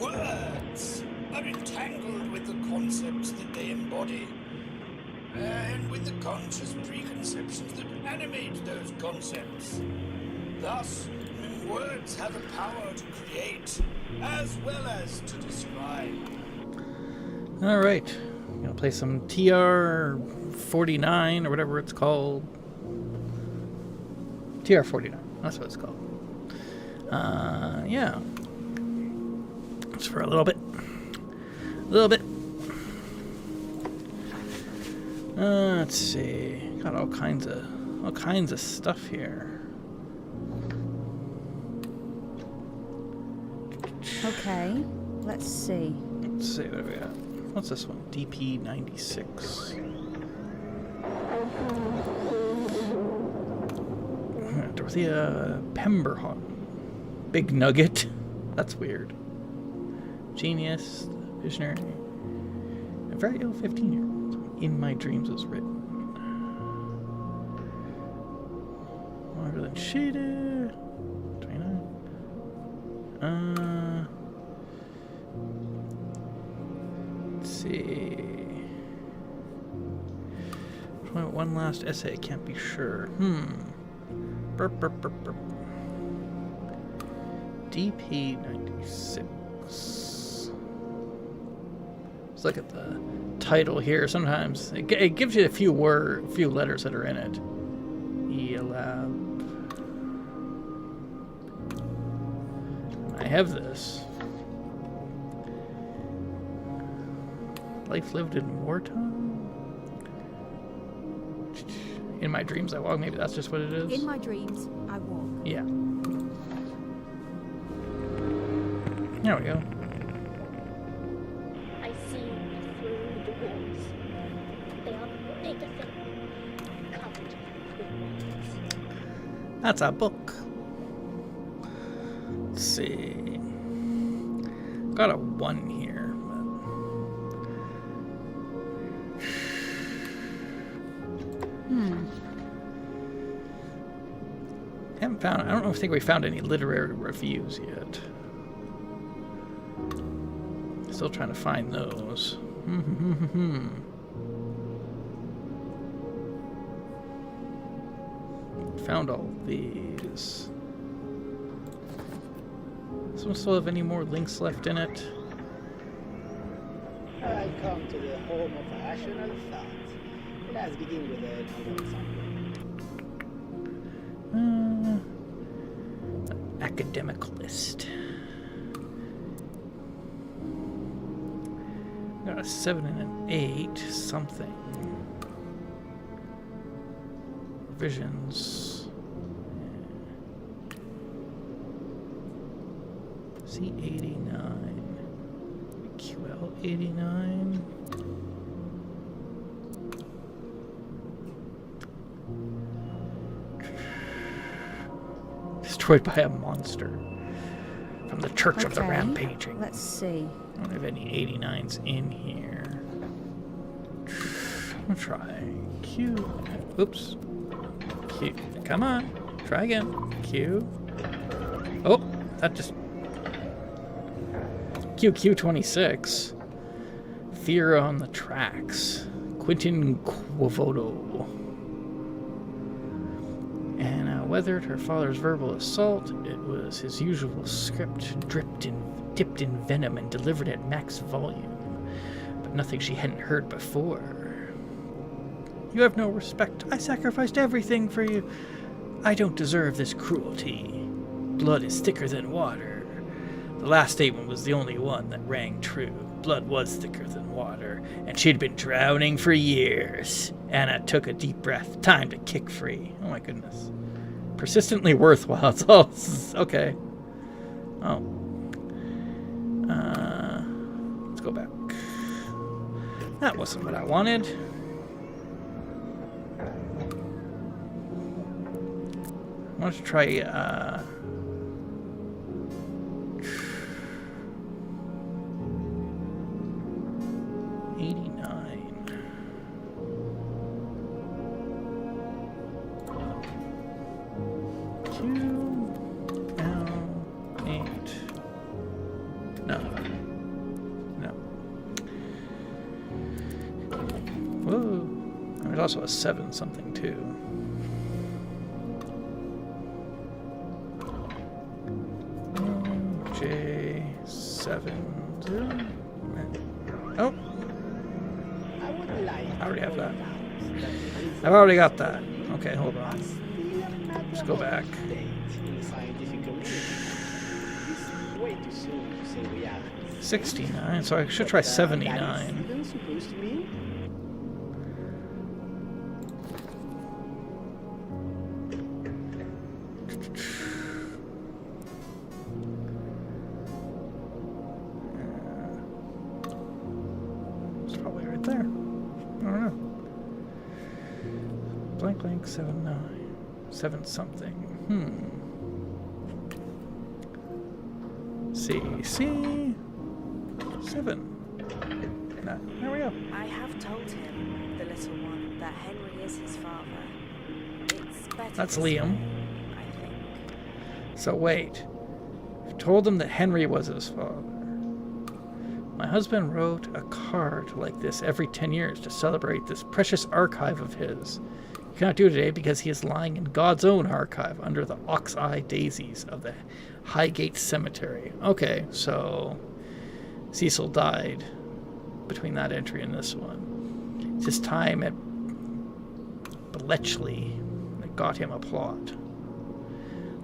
Words are entangled with the concepts that they embody, and with the conscious preconceptions that animate those concepts. Thus, words have the power to create as well as to describe. Alright. I'm gonna play some TR-49 or whatever it's called. TR-49. That's what it's called. Yeah. Just for a little bit. Let's see. Got all kinds of stuff here. Okay, let's see. Let's see what we got. What's this one? DP96. Dorothea Pemberton. Big Nugget. That's weird. Genius. Visionary. A very ill 15-year-old. In My Dreams was written. Longer than shaded. 29. Let's see. One last essay. Can't be sure. Burp. DP96. Let's look at the title here. Sometimes it gives you a few letters that are in it. Elab. I have this. Life lived in wartime? In My Dreams I Walk. Maybe that's just what it is. In my dreams, I walk. Yeah. There we go. I see through the walls. They are bigger than covered with words. That's a book. Let's see. Got a 1 here. I don't think we found any literary reviews yet. Still trying to find those. Found all these. Does one still have any more links left in it? I come to the home of rational thought. Let's begin with a novel example. Academic list. Got a 7 and an 8 something. Revisions. C89. QL89. Destroyed by a monster from the Church of the Rampaging. Let's see. I don't have any 89s in here. I'm gonna try Q. Oops. Q. Come on. Try again. Q. Oh, that just. QQ26. Fear on the Tracks. Quentin Quavoto. Anna weathered her father's verbal assault. It was his usual script, dipped in venom and delivered at max volume, but nothing she hadn't heard before. You have no respect. I sacrificed everything for you. I don't deserve this cruelty. Blood is thicker than water. The last statement was the only one that rang true. Blood was thicker than water, and she'd been drowning for years. Anna took a deep breath. Time to kick free. Oh my goodness. Persistently worthwhile. It's all okay. Oh. Let's go back. That wasn't what I wanted. I want to try 89. Q L 8. No. also a 7 something too. J7. Oh, I would like I already have that. that I've already got that. Okay, hold on. Let's go back. In the scientific community. It's way too soon to say we are. 69, so I should try That is 79. even supposed to mean? It's probably right there. I don't know. Blank blank 79. 7 something. C 7. No, there we go. I have told him, the little one, that Henry is his father. It's better That's this Liam. way, I think. So wait. You told him that Henry was his father. My husband wrote a card like this every 10 years to celebrate this precious archive of his. He cannot do it today because he is lying in God's own archive under the ox-eye daisies of the Highgate Cemetery. Okay, so Cecil died between that entry and this one. It's his time at Bletchley that got him a plot.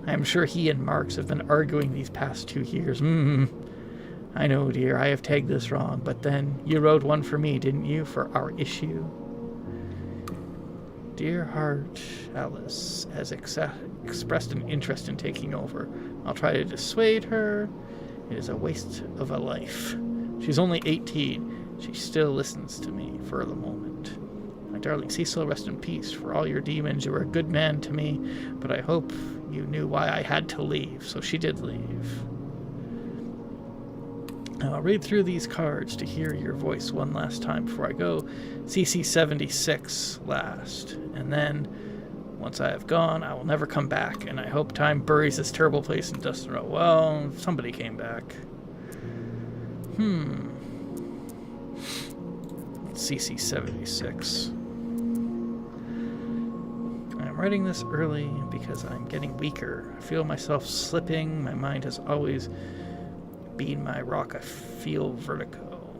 I am sure he and Marx have been arguing these past 2 years. I know, dear, I have tagged this wrong, but then you wrote one for me, didn't you, for our issue? Dear heart, Alice has expressed an interest in taking over. I'll try to dissuade her. It is a waste of a life. She's only 18. She still listens to me for the moment. My darling Cecil, rest in peace. For all your demons, you were a good man to me, but I hope you knew why I had to leave. So she did leave. Now, I'll read through these cards to hear your voice one last time before I go. CC76 last. And then, once I have gone, I will never come back, and I hope time buries this terrible place in dust and rubble. Well, somebody came back. CC76. I'm writing this early because I'm getting weaker. I feel myself slipping. My mind has always been my rock. I feel vertigo.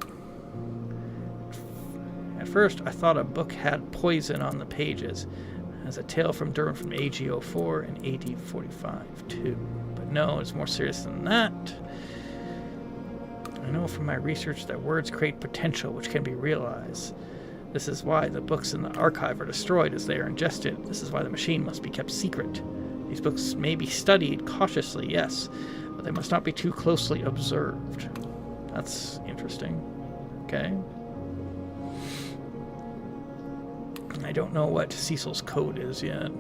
At first, I thought a book had poison on the pages, as a tale from Durham from AG04 and AD45 too. But no, it's more serious than that. I know from my research that words create potential which can be realized. This is why the books in the archive are destroyed as they are ingested. This is why the machine must be kept secret. These books may be studied cautiously, yes, but they must not be too closely observed. That's interesting. Okay. I don't know what Cecil's code is yet.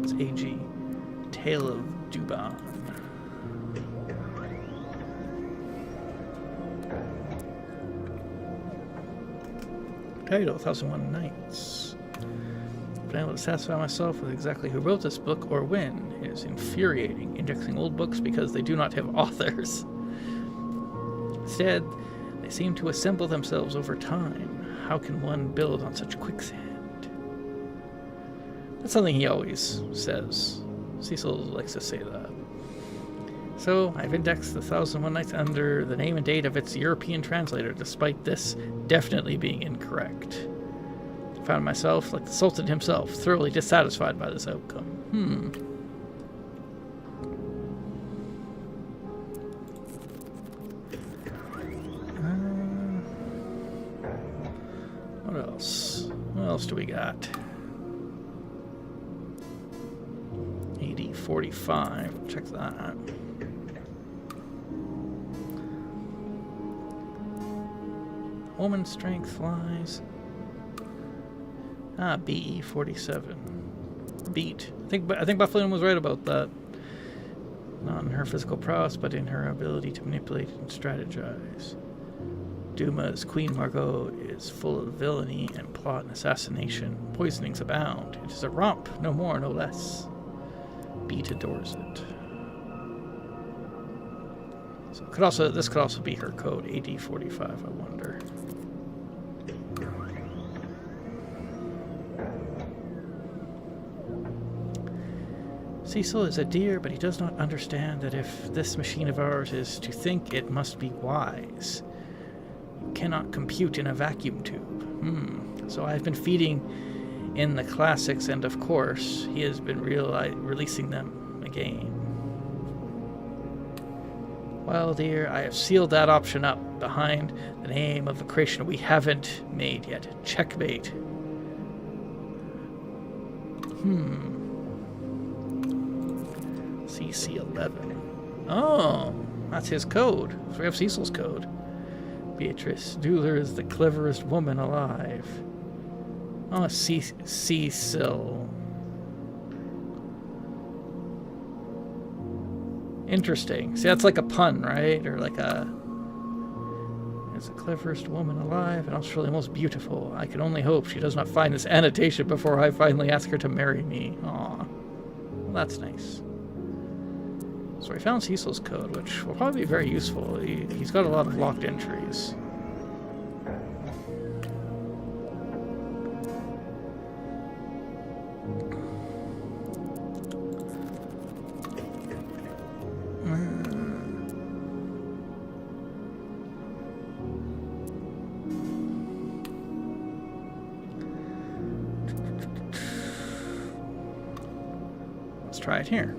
It's AG. Tale of Duban. Title, 1001 Nights. I've been able to satisfy myself with exactly who wrote this book or when. It is infuriating, indexing old books because they do not have authors. Instead, they seem to assemble themselves over time. How can one build on such quicksand? That's something he always says. Cecil likes to say that. So, I've indexed the 1001 Nights under the name and date of its European translator, despite this definitely being incorrect. I found myself, like the Sultan himself, thoroughly dissatisfied by this outcome. What else? What else do we got? AD45. Check that out. Woman strength flies. BE47. Beat. I think Bufflin was right about that. Not in her physical prowess, but in her ability to manipulate and strategize. Duma's Queen Margot is full of villainy and plot and assassination. Poisonings abound. It is a romp, no more, no less. Beat adores it. So this could also be her code, AD45, I wonder. Cecil is a dear, but he does not understand that if this machine of ours is to think, it must be wise. You cannot compute in a vacuum tube. So I've been feeding in the classics, and of course, he has been releasing them again. Well, dear, I have sealed that option up behind the name of a creation we haven't made yet. Checkmate. CC11. Oh, that's his code. So we have Cecil's code. Beatrice Dueler is the cleverest woman alive. Oh, Cecil. Interesting. See, that's like a pun, right? Or like a... Is the cleverest woman alive and also the most beautiful. I can only hope she does not find this annotation before I finally ask her to marry me. Aw. Well, that's nice. So we found Cecil's code, which will probably be very useful. He's got a lot of locked entries. Let's try it here.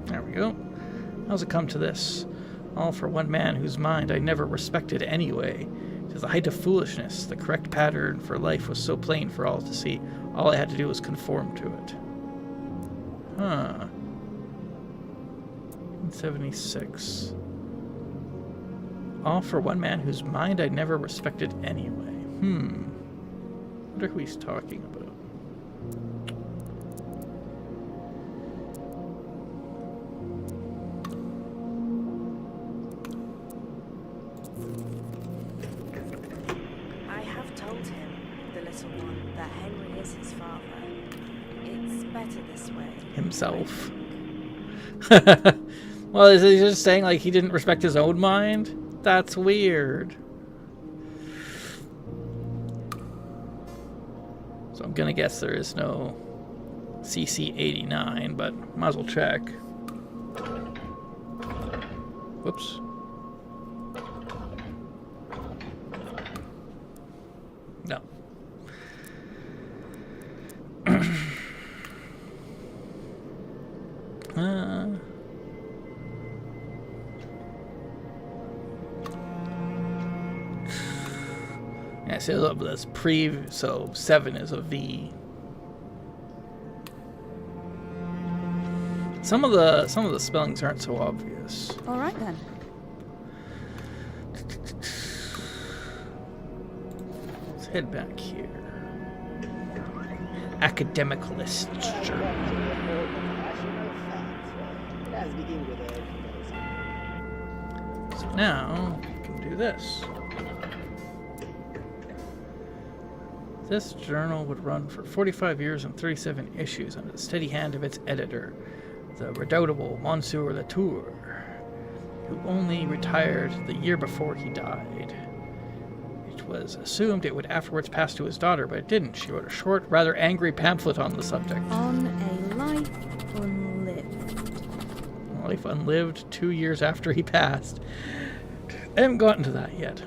There we go. How's it come to this? All for one man whose mind I never respected anyway. To the height of foolishness, the correct pattern for life was so plain for all to see. All I had to do was conform to it. Huh. 76. All for one man whose mind I never respected anyway. I wonder who he's talking about. I have told him, the little one, that Henry is his father. It's better this way. Himself. Well, is he just saying like he didn't respect his own mind? That's weird. So I'm gonna guess there is no CC89, but might as well check. Whoops. No. Yeah, so that's so 7 is a V. Some of the spellings aren't so obvious. All right then. Let's head back here. Academicalist journal. So now we can do this. This journal would run for 45 years and 37 issues under the steady hand of its editor, the redoubtable Monsieur Latour, who only retired the year before he died. It was assumed it would afterwards pass to his daughter, but it didn't. She wrote a short, rather angry pamphlet on the subject. On a life unlived. Life unlived 2 years after he passed. I haven't gotten to that yet.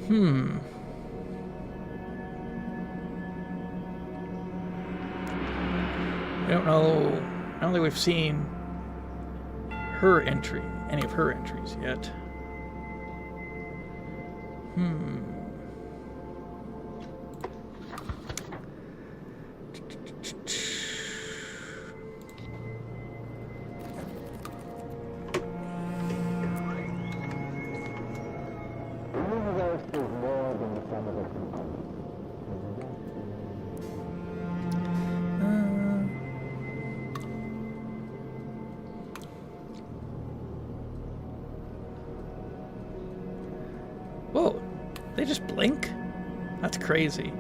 I don't know. I don't think we've seen her entry, any of her entries yet. Whoa, they just blink? That's crazy.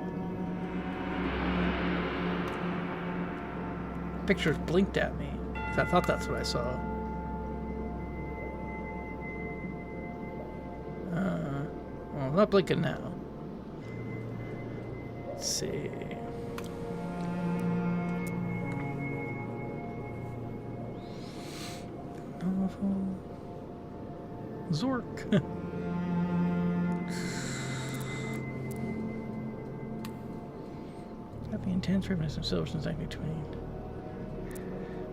Pictures blinked at me. I thought that's what I saw. Well, I'm not blinking now. Let's see. Zork. Happy intense reminiscent of Silverston's acting between.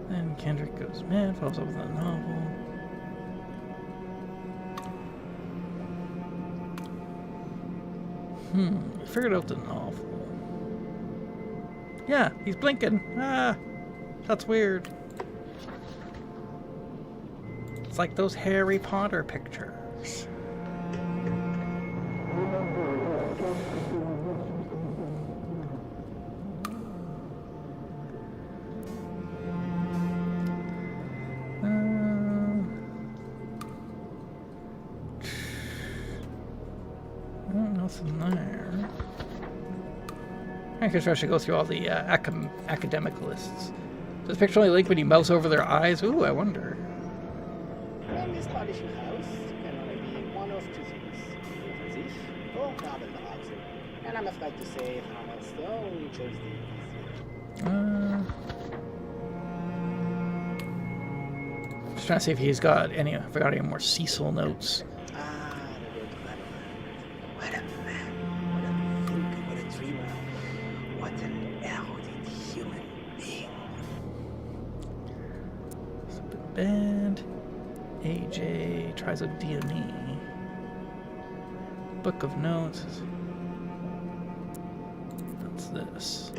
Then Kendrick goes mad, follows up with a novel. Figured out the novel. Yeah, he's blinking. Ah, that's weird. It's like those Harry Potter pictures. Nothing there. I guess I should go through all the academic lists. Does this picture only link when you mouse over their eyes? Ooh, I wonder. In this traditional house can only be one of two things: Sich or Nabelhausen. And I'm afraid to say Hammerstone chose the easier. Just trying to see if he's got any. If I got any more Cecil notes. The good Reverend. What a man, what a thinker, what a dreamer, what an erudite human being. Band. AJ tries a D&E. Book of Notes. What's this?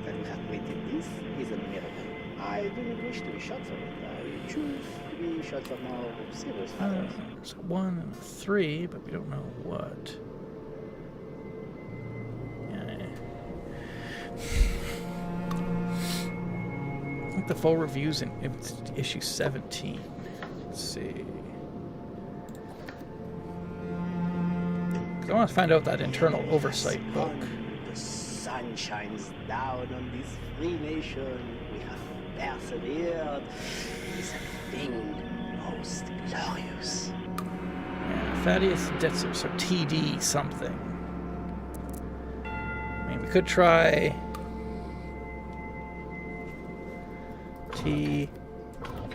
That we have created this is a miracle. I do not wish to be shot for it. I choose to be shot for more serious matters. There's 1 and a 3, but we don't know what. Yeah. I think the full review's in issue 17. Let's see. 'Cause I want to find out that internal oversight book. The sun shines down on this free nation. We have persevered. It is a thing most glorious. Yeah, Thaddeus Detzer, so TD something. I mean, we could try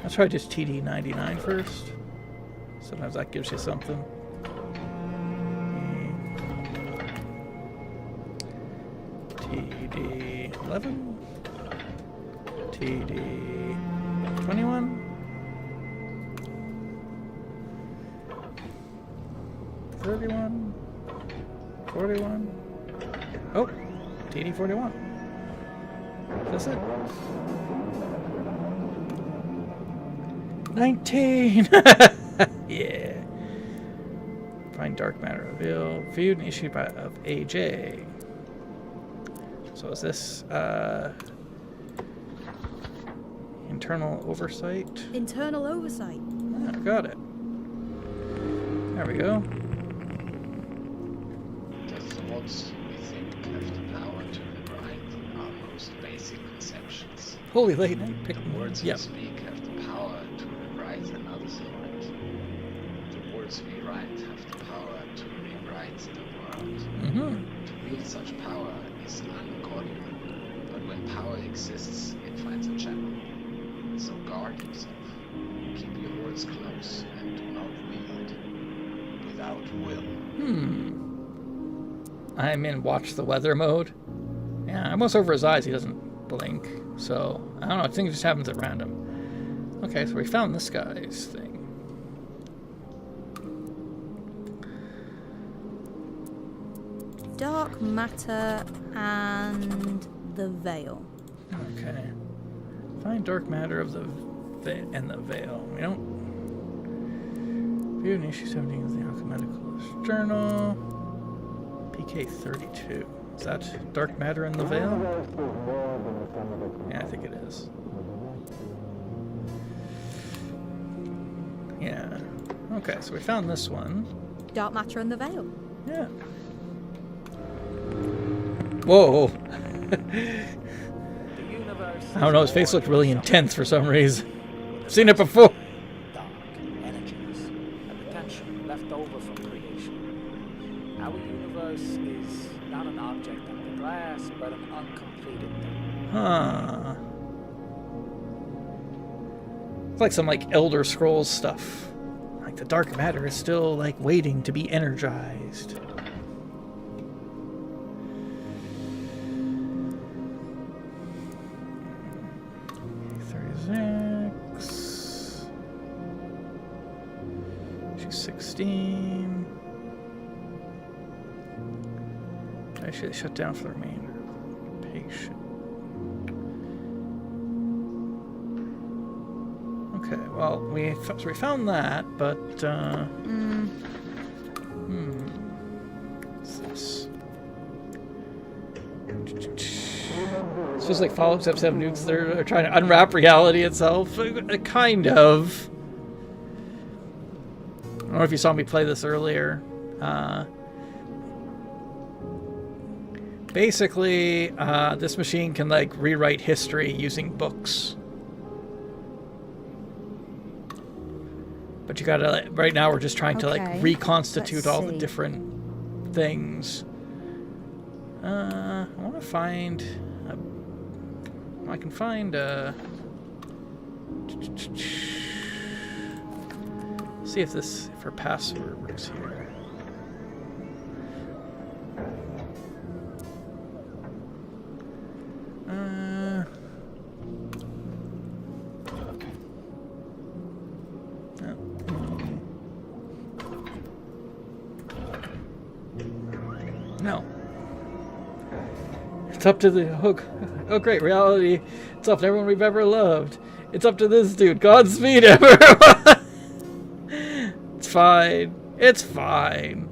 let's try just TD99 first. Sometimes that gives you something. TD11, TD21, 31, 41. Oh, TD41. Is this it? 19! Yeah. Find dark matter reviewed and issued of AJ. So is this internal oversight? Internal oversight. Ah, got it. There we go. The thoughts we think have the power to override our most basic conceptions. Holy late night pick. The words Yep. we speak have the power to rewrite another thought. The words we write have the power to rewrite the world. Mm-hmm. To wield such power is ungodly, but when power exists, it finds a channel. So guard yourself. Keep your words close and do not wield without will. I'm in watch the weather mode. Yeah, I'm almost over his eyes. He doesn't blink. So, I don't know. I think it just happens at random. Okay, so we found this guy's thing. Dark matter and the veil. Okay. Find dark matter of the and the veil. We don't. View in issue 17 of the Alchemicalist Journal. PK32. Is that dark matter in the veil? Yeah, I think it is. Yeah. Okay, so we found this one. Dark matter and the veil. Yeah. Whoa. I don't know, his face looked really intense for some reason. I've seen it before. Dark energies, a potential left over from creation. Our universe is not an object under glass, but an uncompleted thing. Huh. It's like some Elder Scrolls stuff. Like the dark matter is still, like, waiting to be energized. She's 16. I should shut down for the remainder. Patient. Okay, well, we found that, but, what's this? This feels like Fallout 7 nukes. They're trying to unwrap reality itself. Kind of. I don't know if you saw me play this earlier. Basically, this machine can, like, rewrite history using books. But you gotta, like, right now we're just trying to, like, reconstitute all the different things. I want to find... I can find... see if her password works here. No. It's up to the oh great reality. It's up to everyone we've ever loved. It's up to this dude. Godspeed, everyone. It's fine. It's fine.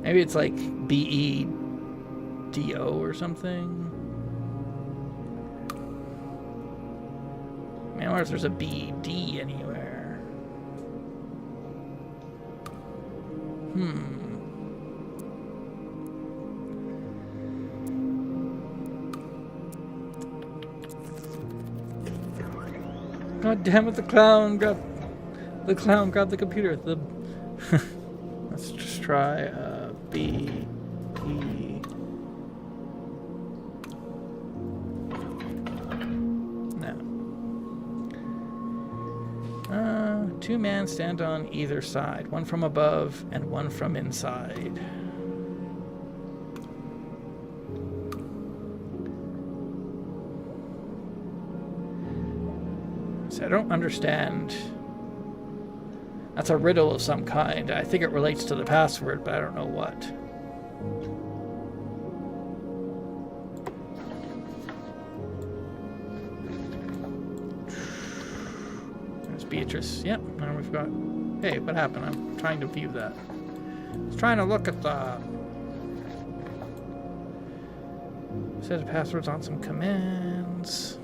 Maybe it's like BEDO or something. Man, I wonder if there's a BD anywhere. God damn it, the clown grabbed the computer. Let's just try B E. No. Two men stand on either side, one from above and one from inside. So I don't understand. That's a riddle of some kind. I think it relates to the password, but I don't know what. There's Beatrice. Yep, now we've got... Hey, what happened? I'm trying to view that. I was trying to look at the... Set of passwords on some commands.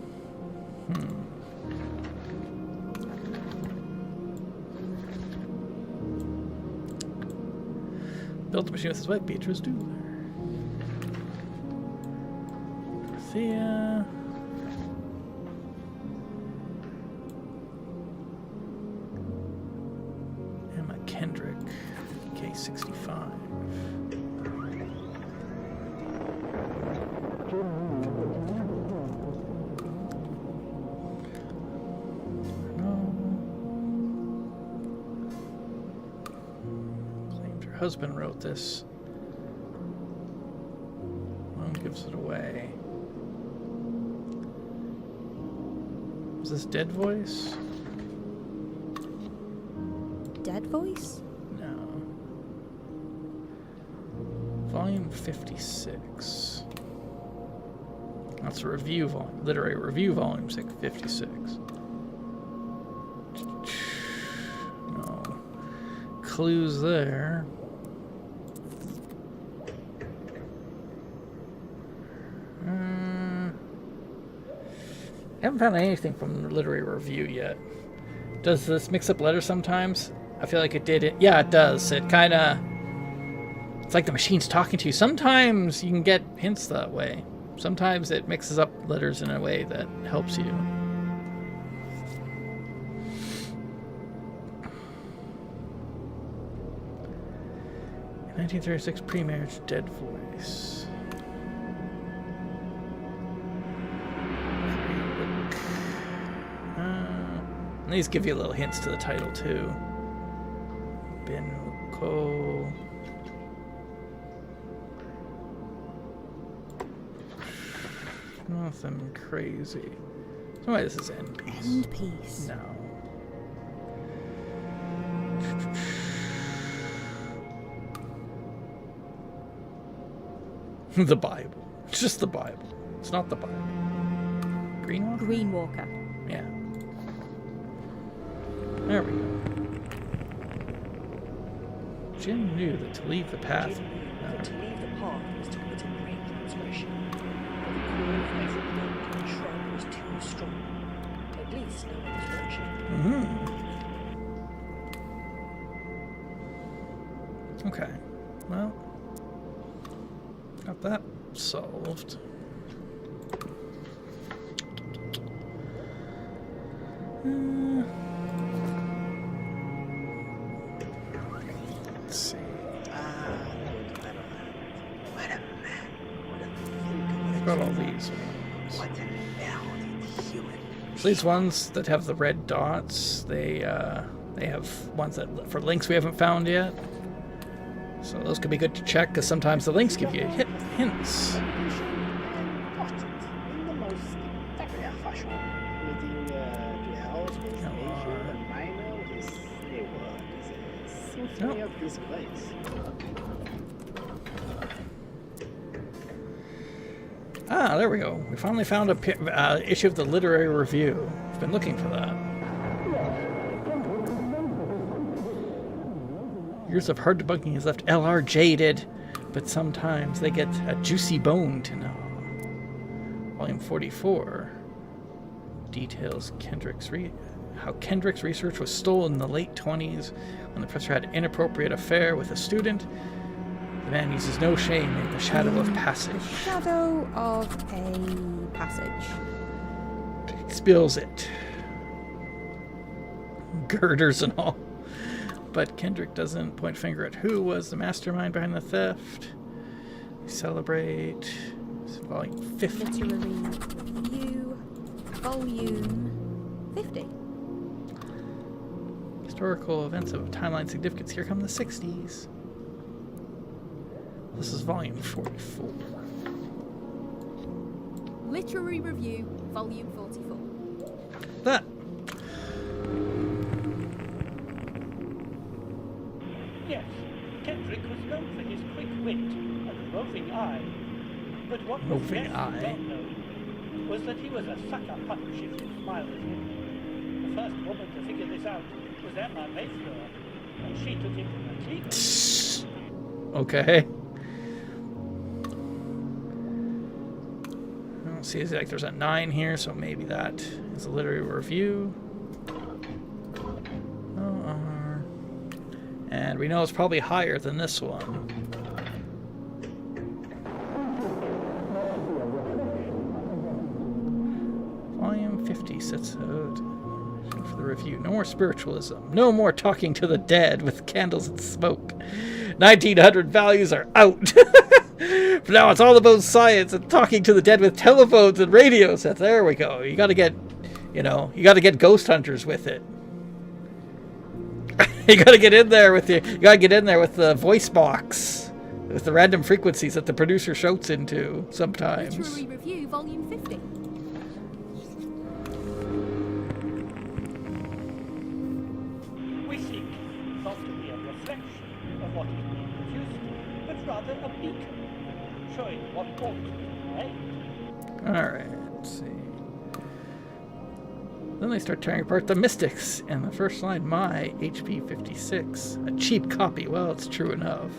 Built the machine with his wife, Beatrice Doodler. Thea. Emma Kendrick, K65. Husband wrote this. One gives it away. Is this Dead Voice? Dead Voice? No. Volume 56. That's a review volume, literary review volume 56. No clues there. I haven't found anything from the literary review yet. Does this mix up letters sometimes? I feel like it did it. Yeah, it does. It kind of... It's like the machine's talking to you. Sometimes you can get hints that way. Sometimes it mixes up letters in a way that helps you. 1936 pre-marriage dead voice. These give you little hints to the title too. Ben Ko. Nothing crazy. So wait, this is End Piece. End Piece. No. The Bible. It's just the Bible. It's not the Bible. Greenwalker? Greenwalker. Yeah. There we go. Jin knew that to leave the path. Jin knew that to leave the path was to commit a great transgression. But the call of every monk and shrub was too strong. At least no one was watching. Okay. Well, got that solved. Let's see. Got all these ones. So these ones that have the red dots, they have ones that for links we haven't found yet. So those could be good to check because sometimes the links give you hints. In the most peculiar fashion, leading to house with major and minor is a word, is a symphony of this place. Ah, there we go. We finally found a issue of the Literary Review. I've been looking for that. Years of hard debunking has left LR jaded, but sometimes they get a juicy bone to know. Volume 44 details how Kendrick's research was stolen in the late 20s when the professor had an inappropriate affair with a student. The man uses no shame in the shadow of passage. Shadow of a passage. He spills it. Girders and all. But Kendrick doesn't point finger at who was the mastermind behind the theft. We celebrate volume 50. Literary Review, volume 50. Historical events of timeline significance. Here come the 60s. This is volume 44. Literary Review, volume 44. That. Yes, Kendrick was known for his quick wit and roving eye. But what was Roving less eye. well known was that he was a sucker punch if you smiled at him. The first woman to figure this out was Emma Mayflower, and she took him to the clique. Okay. I don't see like there's a 9 here, so maybe that is a literary review. And we know it's probably higher than this one. Volume 50 sets out for the review. No more spiritualism. No more talking to the dead with candles and smoke. 1900 values are out. For now, it's all about science and talking to the dead with telephones and radio sets. There we go. You got to get, you got to get ghost hunters with it. You got to get in there with the voice box with the random frequencies that the producer shouts into sometimes. Literary Review, volume 50. We seek not to be a reflection of what is being produced, but rather a beacon, showing what ought to be made. Alright, let's see. Then they start tearing apart the mystics, and the first line, my HP 56. A cheap copy, well, it's true enough.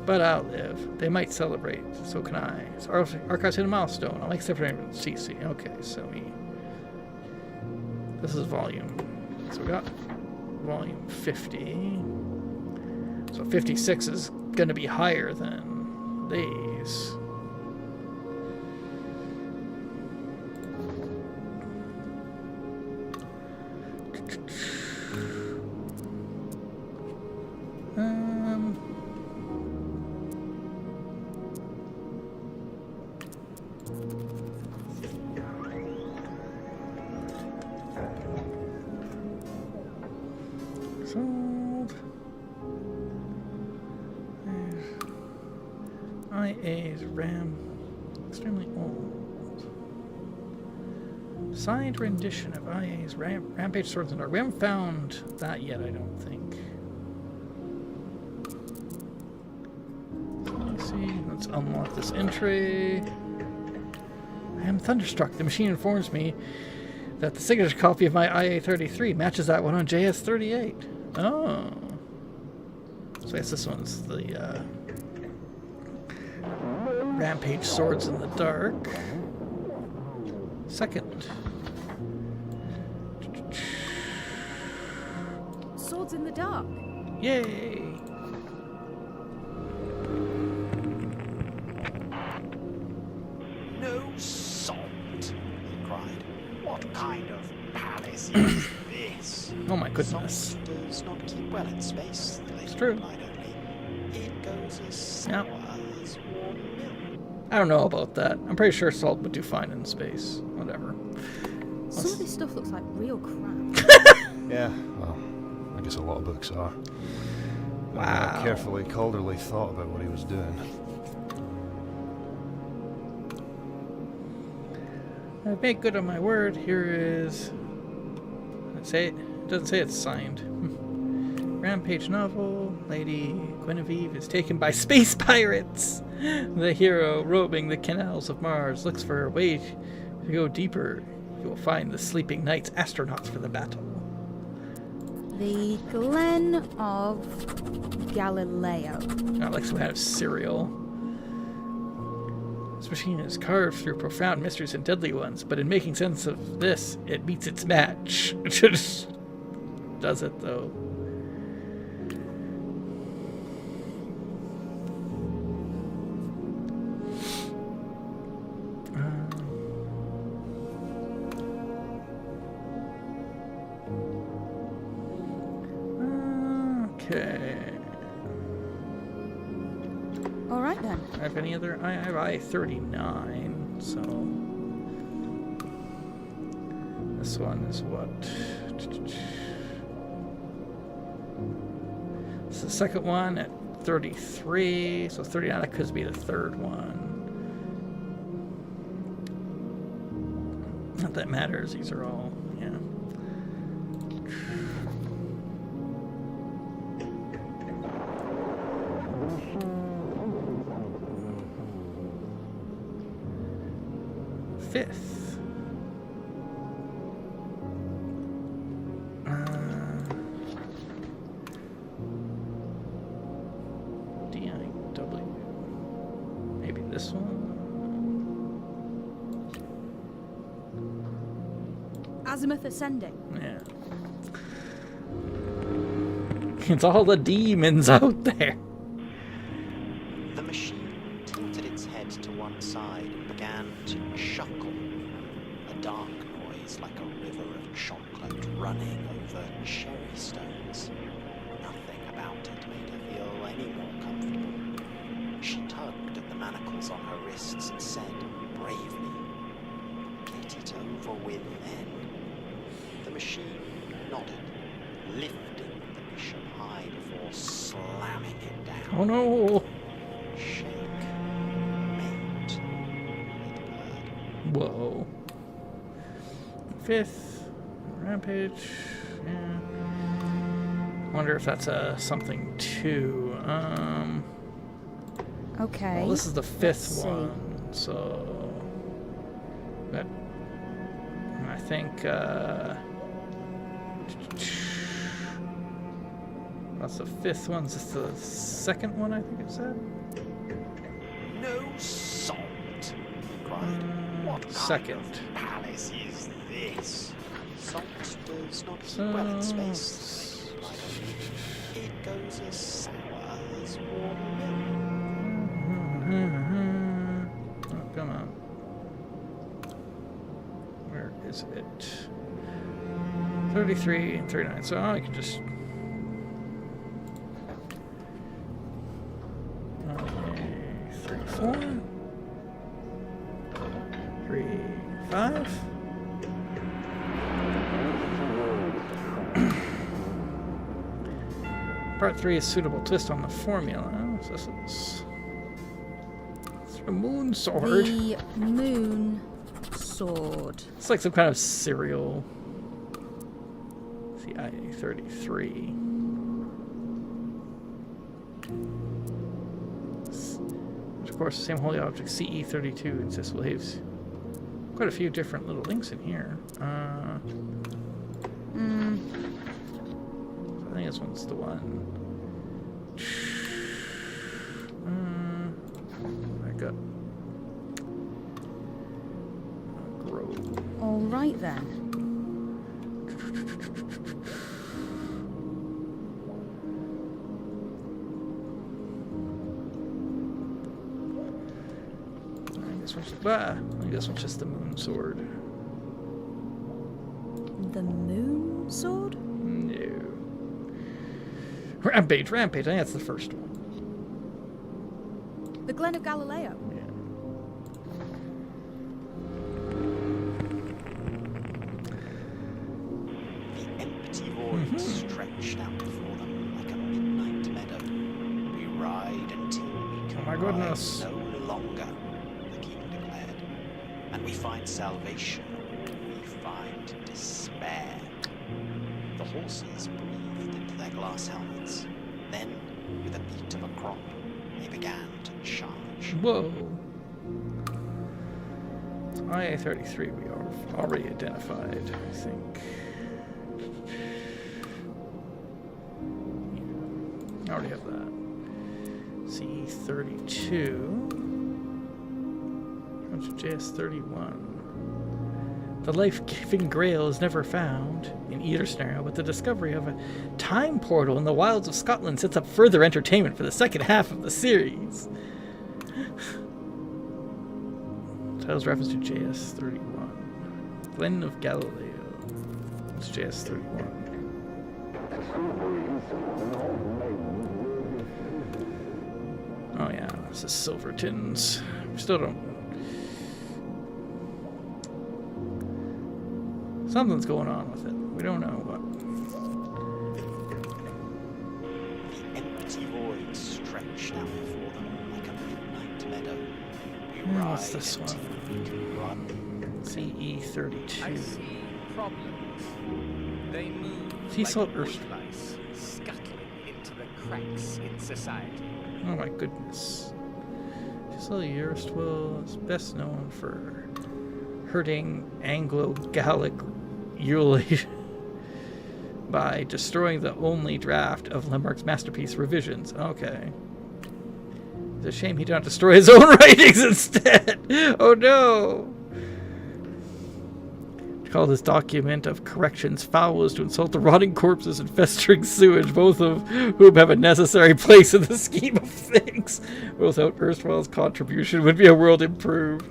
But I'll live. They might celebrate, so can I. So Archives hit a milestone. I'll make separate CC. Okay, so this is volume. So we got volume 50. So 56 is going to be higher than these. Sold. IA's RAM. Extremely old. Signed rendition of IA's Rampage Swords and Dark. We haven't found that yet, I don't think. Let's see. Let's unlock this entry. I am thunderstruck. The machine informs me that the signature copy of my IA-33 matches that one on JS-38. Oh. So I guess this one's the Rampage Swords in the Dark. Second. Swords in the Dark. Yay! No salt, he cried. What kind of palace is this? Oh my goodness. Salt does not keep well in space, the lady true. replied only. It goes as Yep. sour as warm milk. I don't know about that. I'm pretty sure salt would do fine in space. Whatever. Some of this stuff looks like real crap. Yeah, well, I guess a lot of books are. Wow. Carefully, Calderly thought about what he was doing. I've made good on my word. Here is. It doesn't say it's signed. Rampage novel. Lady Guinevere is taken by space pirates. The hero, roaming the canals of Mars, looks for a way to go deeper. He will find the sleeping knights astronauts for the battle. The Glen of Galileo. Not like some kind of cereal. This machine is carved through profound mysteries and deadly ones, but in making sense of this, it meets its match. Does it, though? Okay. All right then. I have any other? I have I-39, so this one is what? It's the second one at 33, so 39 that could be the third one. Not that it matters. These are all, yeah. Fifth. DIW. Maybe this one. Azimuth Ascending. Yeah. It's all the demons out there. The machine tilted its head to one side and began to chuckle. A dark noise like a river of chocolate running over cherry stones. Nothing about it made her feel any more comfortable. She tugged at the manacles on her wrists and said, bravely, "Get it over with then." The machine nodded, lifting the bishop high before slamming it down. Oh no! Shake, mate, it purred. Whoa. Fifth. Rampage. Yeah. Wonder if that's something too. Okay. Well, this is the fifth Let's see. one, so that I think that's the fifth one. Is this the second one? I think it said. No salt, he cried. What kind second. of palace is this? Salt does not keep So, well in space, replied O'Neill. It goes as sour as warm milk. Oh, come on. Where is it? 33 and 39. So I can just. 34. 35. Part 3 is suitable twist on the formula. So this is the moon sword. The moon sword. It's like some kind of cereal. See, IA-33. Of course, the same holy object, CE-32, insists waves. Quite a few different little links in here. I think this one's the one. I got Grove. All right then. I guess it's just the moon sword. The moon sword? No. Rampage. I think that's the first one. The Glen of Galileo. Yeah. The empty void stretched out before them like a midnight meadow. We ride until we can my goodness. ride no longer, the king declared. And we find salvation, or we find despair. The horses breathed into their glass helmets. Then, with a beat of a crop, they began to charge. Whoa. IA-33 we are already identified, I think. I already have that. CE-32. What's JS-31? The life-giving grail is never found in either scenario, but the discovery of a time portal in the wilds of Scotland sets up further entertainment for the second half of the series. Title's reference to JS-31. Glen of Galileo. It's JS-31. Oh yeah, this is Silverton's. We still don't... Something's going on with it. We don't know what. The empty void stretched out before them like a midnight meadow. We ride What's this until one? we can run. CE-32. I see problems. They move Sea like salt wood Earth. lice scuttling into the cracks in society. Oh my goodness. Cecilia Erstwell is best known for hurting Anglo-Gallic ululation by destroying the only draft of Lemmark's masterpiece revisions. Okay. It's a shame he did not destroy his own writings instead. Oh no. To call this document of corrections foul is to insult the rotting corpses and festering sewage, both of whom have a necessary place in the scheme of things. Without Erstwell's contribution would be a world improved.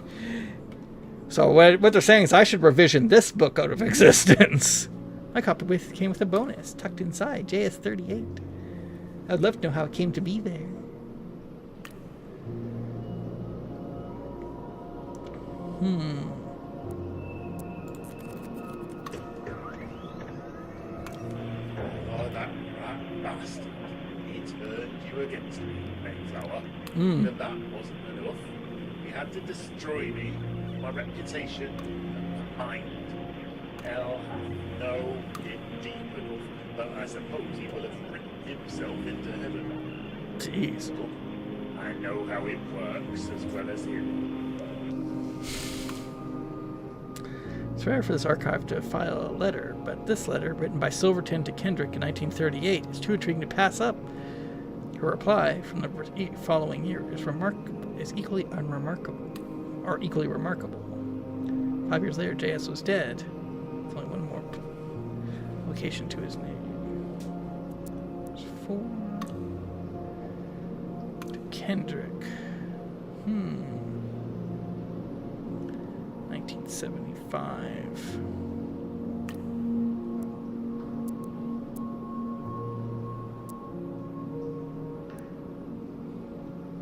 So what they're saying is I should revision this book out of existence. My copy came with a bonus tucked inside JS-38. I'd love to know how it came to be there. Oh, that rat bastard. He turned you against me, Mayflower. But that wasn't enough. He had to destroy me, my reputation, and my mind. Hell hath no it deep enough, but I suppose he will have written himself into heaven. Jeez. Look, I know how it works as well as him. It's rare for this archive to file a letter, but this letter, written by Silverton to Kendrick in 1938, is too intriguing to pass up. Her reply from the following year is equally remarkable. 5 years later, J.S. was dead. With only one more location to his name. There's 4 to Kendrick. 1975.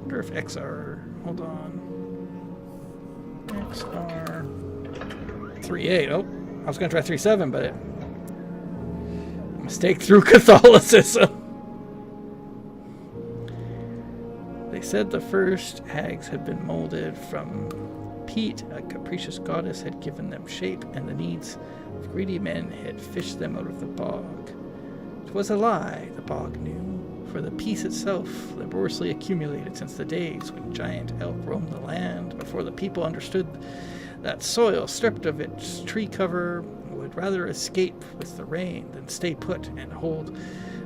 Wonder if XR. Hold on. XR. 3.8. Oh, I was going to try 3.7, but it... Mistake through Catholicism. They said the first hags had been molded from peat. A capricious goddess had given them shape, and the needs of greedy men had fished them out of the bog. It was a lie, the bog knew, for the peace itself laboriously accumulated since the days when giant elk roamed the land, before the people understood that soil, stripped of its tree cover, would rather escape with the rain than stay put and hold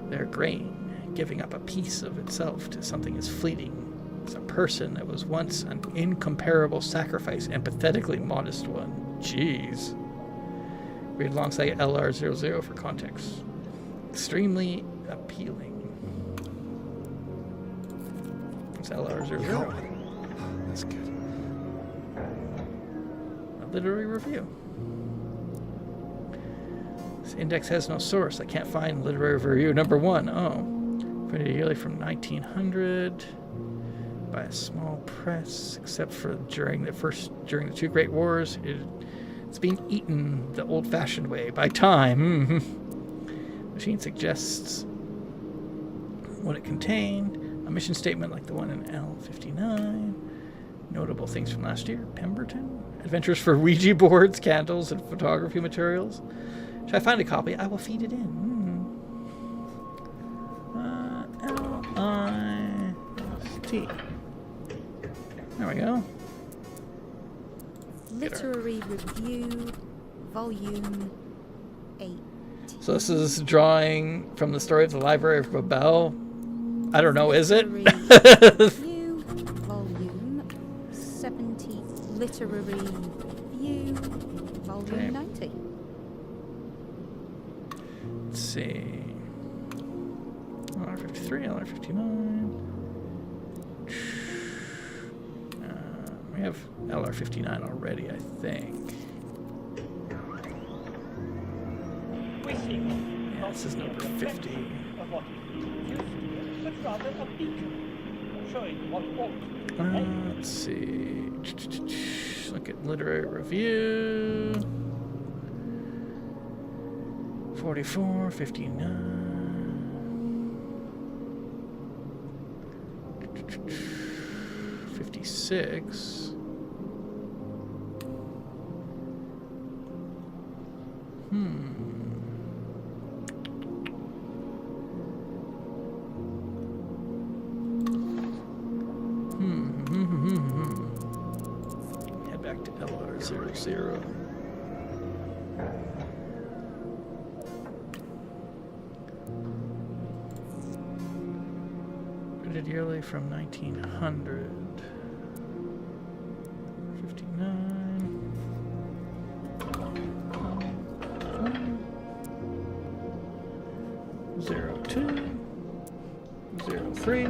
their grain, giving up a piece of itself to something as fleeting as a person that was once an incomparable sacrifice and pathetically modest one. Jeez. Read alongside LR00 for context. Extremely appealing. It's LR00. That's good. A literary review. This index has no source. I can't find literary review number 1. Oh. Printed yearly from 1900 by a small press, except for during the two Great Wars. It's being eaten the old-fashioned way by time. Machine suggests what it contained. A mission statement like the one in L59. Notable things from last year. Pemberton. Adventures for Ouija boards, candles, and photography materials. Should I find a copy? I will feed it in. L-I-S-T. There we go. Literary Review, Volume 8. So this is a drawing from the story of the Library of Babel. I don't know, is it? Review, Volume 70. Literary Review, Volume 90. Let's see. LR53, LR59. We have LR59 already, I think. Yeah, this is number 50. Of what used to be, but rather a beacon, showing what ought to be. Let's see. Look at literary review. 44, 59. 56. Head back to LR00. Printed yearly from 1900. 59. 02. 03.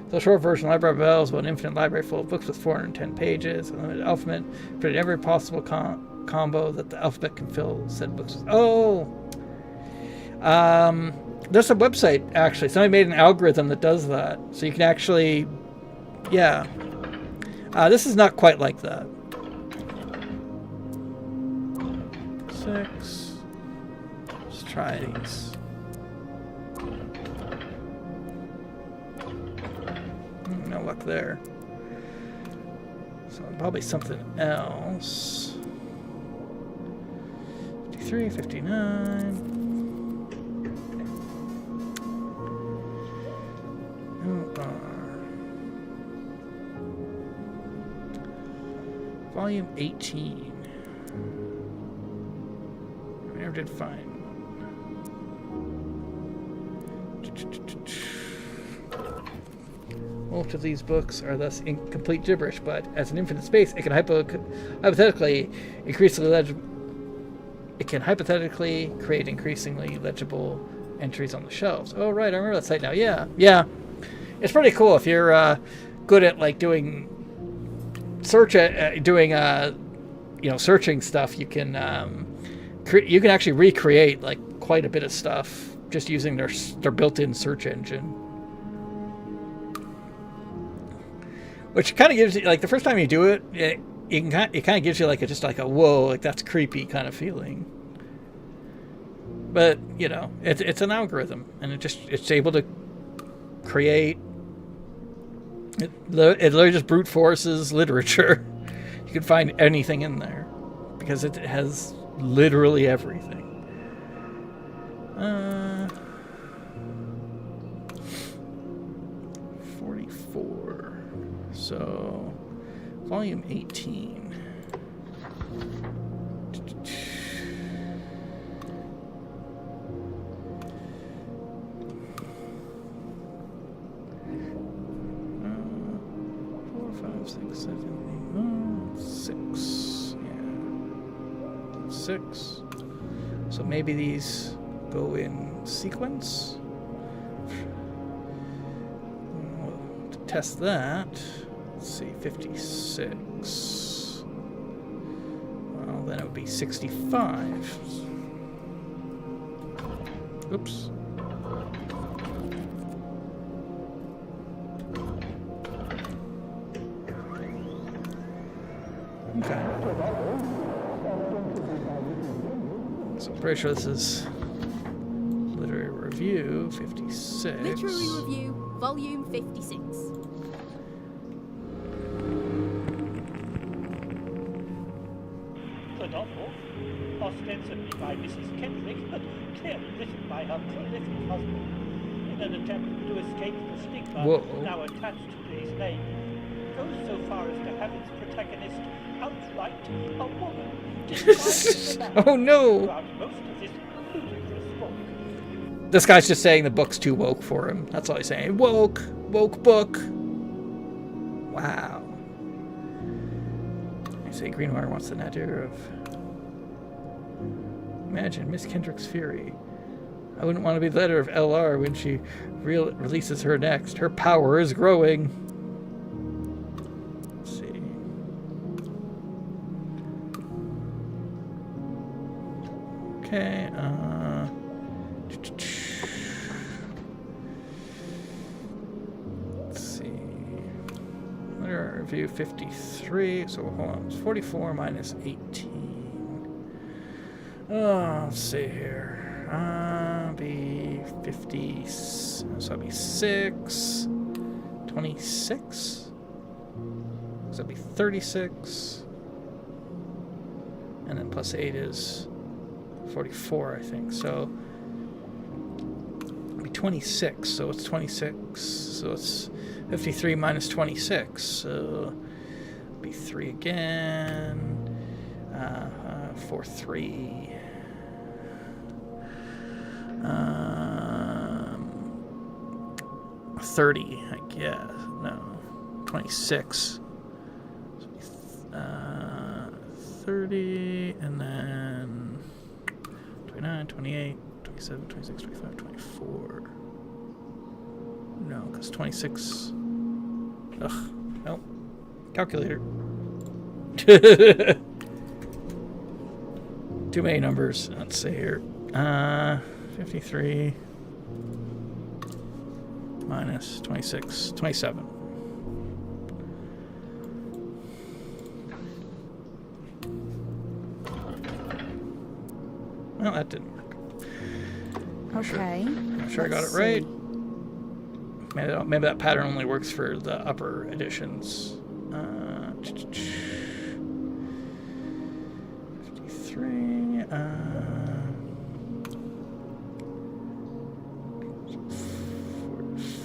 The short version, Library of Babel, is about an infinite library full of books with 410 pages. Unlimited alphabet, printed every possible combo that the alphabet can fill said books with. Oh! There's a website, actually. Somebody made an algorithm that does that. So you can actually... Yeah. This is not quite like that. 6. Let's try these. No luck there. So probably something else. 53, 59. Volume 18. I never did find one. Most of these books are thus incomplete gibberish, but as an infinite space, it can hypothetically create increasingly legible entries on the shelves. Oh, right, I remember that site now. Yeah. It's pretty cool if you're good at like doing searching stuff. You can actually recreate like quite a bit of stuff just using their built-in search engine, which kind of gives you, like, the first time you do it, it kind of gives you like just like a whoa, like that's creepy kind of feeling. But you know, it's an algorithm, and it's able to create. It literally just brute forces literature. You can find anything in there because it has literally everything. 44. So, volume 18. Six. So maybe these go in sequence. To test that, let's see, 56. Well, then it would be 65. Oops. Okay. So I'm pretty sure this is Literary Review 56. Literary Review, Volume 56. The novel, ostensibly by Mrs. Kendrick, but clearly written by her prolific husband, in an attempt to escape the stigma now attached to his name, goes so far as to have its protagonist outright a woman. Oh no! This guy's just saying the book's too woke for him. That's all he's saying. Woke book. Wow. I say Greenwater wants the nadir of. Imagine Miss Kendrick's fury. I wouldn't want to be the leader of LR when she releases her next. Her power is growing. Let's see. Okay, let's see. Literary Review 53. So hold on. It's 44 minus 18. Oh, let's see here. Be 50. So that'd be 6. 26. So that'd be 36. And then plus 8 is 44, I think. So it'd be 26. So it's 26. So it's 53 minus 26. So it'd be 3 again. 4, 3. 30, I guess. No, 26. 30, and then 29, 28, 27, 26, 25, 24. No, because 26. Ugh, nope. Calculator. Too many numbers. Let's see here. 53 minus 26, 27. Well, that didn't work. Okay. I'm sure I got it right. Maybe that pattern only works for the upper editions. 53.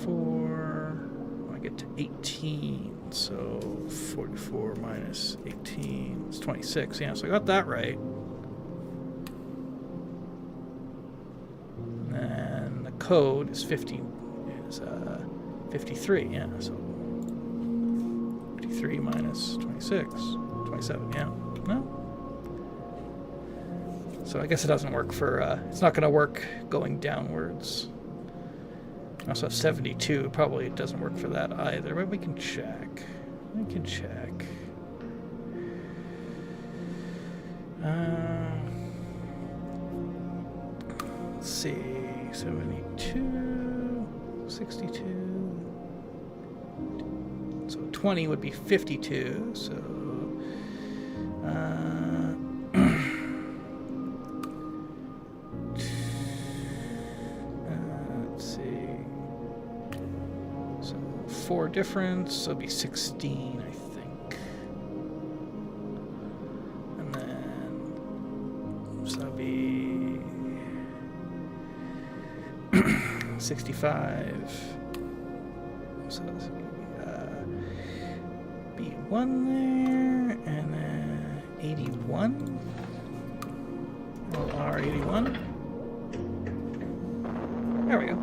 44. I get to 18. So 44 minus 18 is 26. Yeah, so I got that right. And the code is 53. Yeah, so 53 minus 26, 27. Yeah, no. So I guess it doesn't work for. It's not going to work going downwards. I also have 72. Probably it doesn't work for that either. But we can check. Let's see. 72, 62. So 20 would be 52. So 4 difference, so it'll be 16, I think. And then, so that'll be 65. So that's B1 there, and then 81. Roll R81. There we go.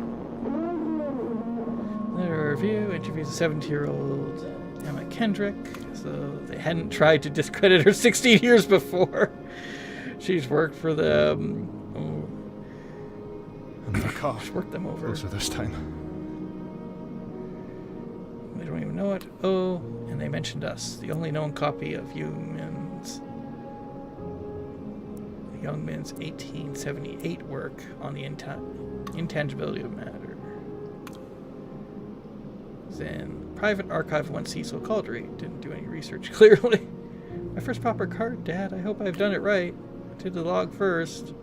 Letter review interviews a 70-year-old Emma Kendrick. So they hadn't tried to discredit her 16 years before. She's worked for them. And the car. She's worked them over. Closer this time. We don't even know it. Oh, and they mentioned us. The only known copy of Youngman's 1878 work on the intangibility of matter. Then private archive of one Cecil Caldry. Didn't do any research, clearly. My first proper card, Dad. I hope I've done it right. Did the log first.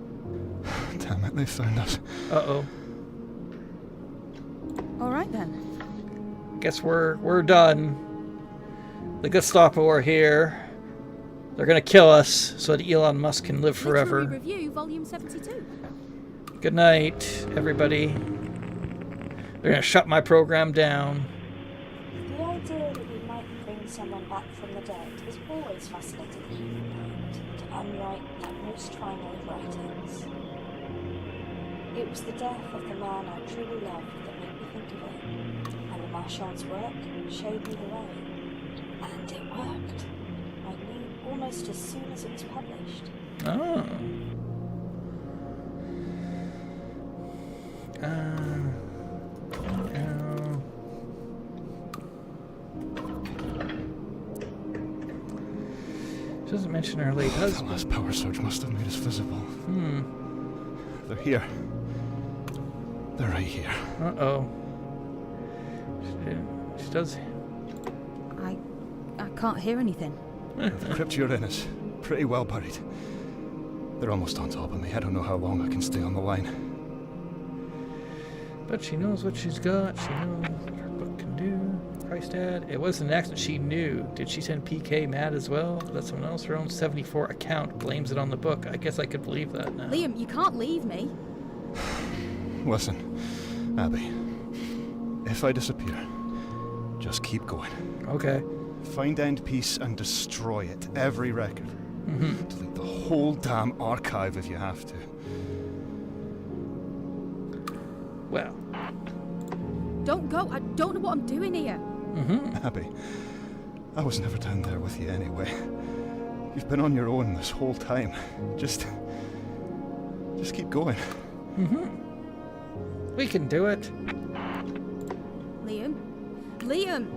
Damn it, they found us. Uh-oh. All right then. Guess we're done. The Gestapo are here. They're gonna kill us so that Elon Musk can live forever. Literary Review, Volume 72. Good night, everybody. They're gonna shut my program down. The idea that we might bring someone back from the dead has always fascinated the human mind, to unwrite that most final of writings. It was the death of the man I truly loved that made me think of it, and the Marchand's work showed me the way. And it worked. I knew almost as soon as it was published. Oh. She doesn't mention her late husband. The last power surge must have made us visible. They're here. They're right here. Uh-oh. She does. I can't hear anything. The crypt you're in is pretty well buried. They're almost on top of me. I don't know how long I can stay on the line. But she knows what she's got. She knows what her book can do. Christ, Dad. It wasn't an accident. She knew. Did she send PK mad as well? Let someone else, her own 74 account, blames it on the book. I guess I could believe that now. Liam, you can't leave me. Listen, Abby. If I disappear, just keep going. Okay. Find End Peace and destroy it. Every record. Delete the whole damn archive if you have to. Well. Don't go. I don't know what I'm doing here. Abby, I was never down there with you anyway. You've been on your own this whole time. Just keep going. We can do it. Liam? Liam!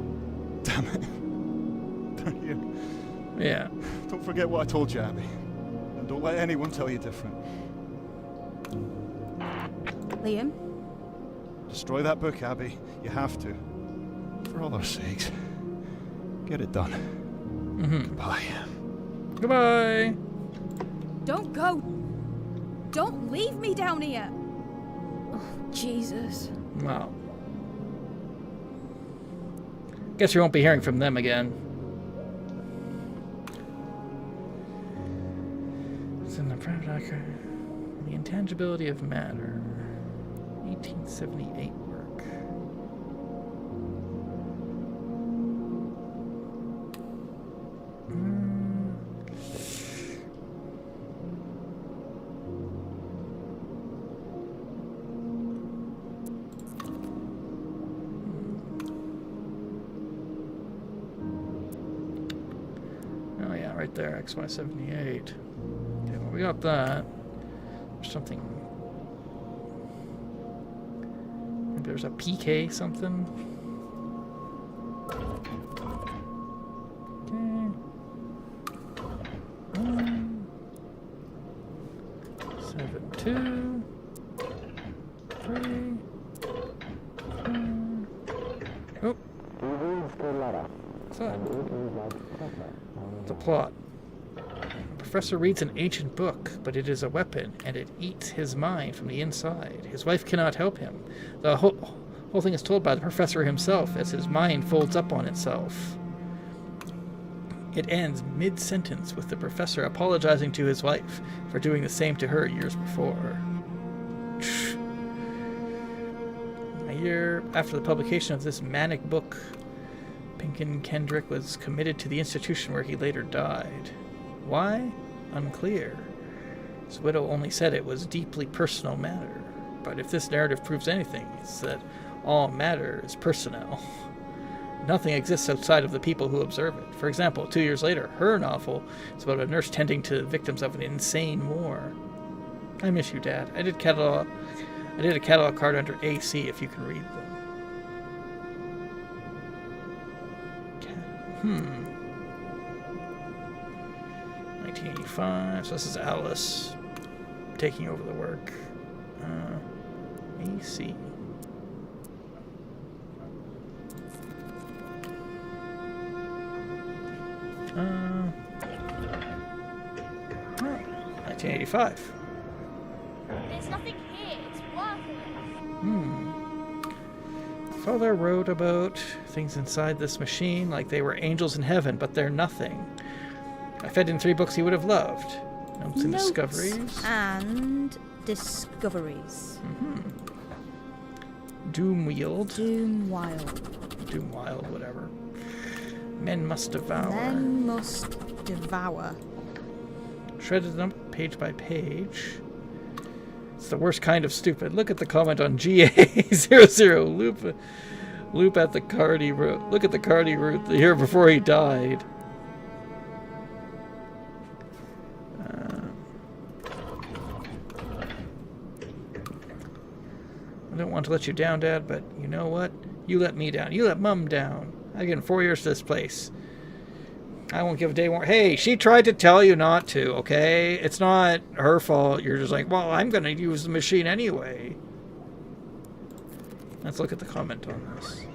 Damn it. They're here. Yeah. Don't forget what I told you, Abby. And don't let anyone tell you different. Liam? Destroy that book, Abby. You have to. For all our sakes. Get it done. Goodbye. Goodbye. Don't go. Don't leave me down here. Oh, Jesus. Well. Guess you won't be hearing from them again. It's in the private archive. The intangibility of matter. 1878 work. Oh yeah, right there, XY78. Okay, well we got that. There's something. Maybe there's a PK something. Okay. 7, 2, 3, 4. Oh. What's that? The plot. The professor reads an ancient book, but it is a weapon, and it eats his mind from the inside. His wife cannot help him. The whole thing is told by the professor himself as his mind folds up on itself. It ends mid-sentence with the professor apologizing to his wife for doing the same to her years before. A year after the publication of this manic book, Pinkin Kendrick was committed to the institution where he later died. Why? Unclear. His widow only said it was deeply personal matter. But if this narrative proves anything, it's that all matter is personnel. Nothing exists outside of the people who observe it. For example, 2 years later, her novel is about a nurse tending to victims of an insane war. I miss you, Dad. I did a catalog card under AC if you can read them. 1985. So this is Alice taking over the work. AC. 1985. There's nothing here. It's worthless. Father wrote about things inside this machine like they were angels in heaven, but they're nothing. I fed in 3 books he would have loved. Notes and Discoveries. And Discoveries. Doomwield. Doomwild, whatever. Men Must Devour. Men Must Devour. Shredded them page by page. It's the worst kind of stupid. Look at the comment on GA00. Loop at the card he wrote. Look at the card he wrote the year before he died. I don't want to let you down, Dad, but you know what? You let me down. You let Mum down. I've given 4 years to this place. I won't give a day more. Hey, she tried to tell you not to, okay? It's not her fault. You're just like, well, I'm going to use the machine anyway. Let's look at the comment on this.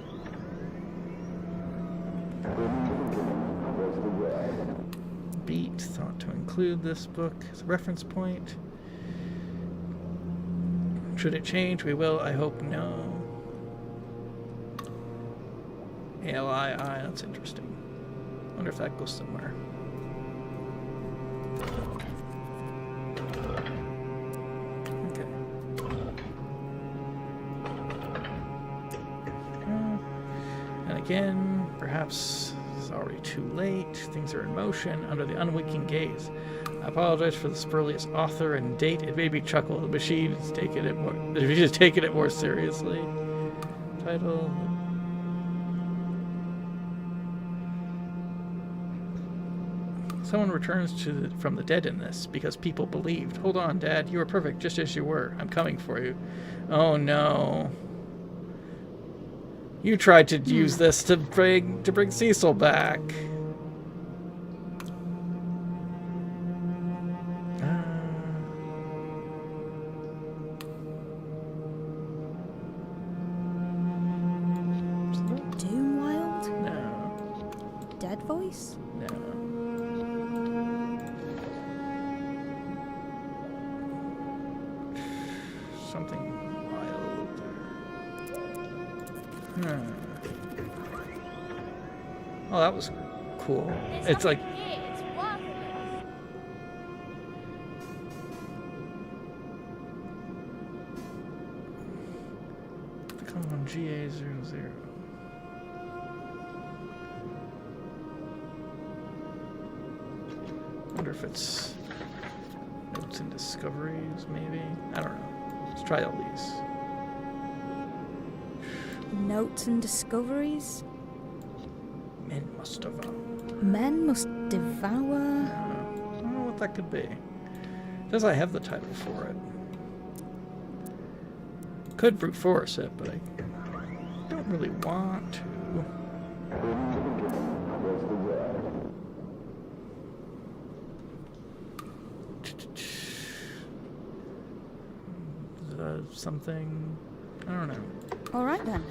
Beat thought to include this book as a reference point. Should it change? We will. I hope no. ALII, that's interesting. Wonder if that goes somewhere. Okay. And again, perhaps it's already too late. Things are in motion under the unwinking gaze. I apologize for the spurious author and date. It made me chuckle. The machine is taking it more seriously. Title. Someone returns from the dead in this because people believed. Hold on, Dad. You were perfect just as you were. I'm coming for you. Oh no. You tried to use this to bring Cecil back. Doomwild? No. Dead Voice? No. Something wild. Oh, that was cool. It's like come on, GA00. Wonder if it's Notes and Discoveries, maybe? I don't know. Let's try all these. Notes and Discoveries? Men Must Devour. Men Must Devour? I don't know what that could be. Does I have the title for it? Could brute force it, but I don't really want to. Something, I don't know. All right then.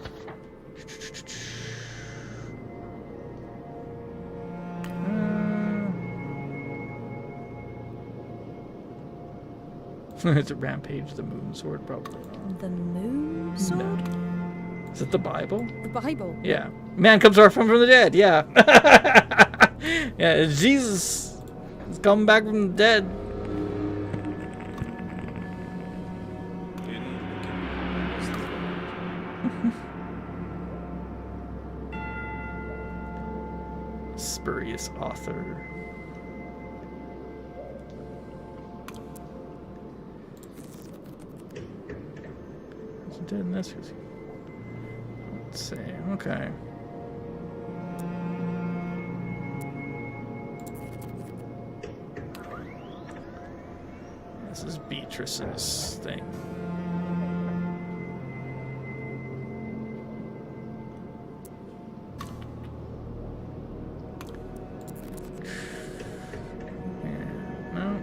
It's a Rampage, the Moon Sword, probably not. The Moon Sword? No. Is it the Bible? The Bible. Yeah. Man comes from the dead. Yeah. Yeah. Jesus is coming back from the dead. Spurious author. Dead in this. Let's see. Okay. This is Beatrice's thing. No.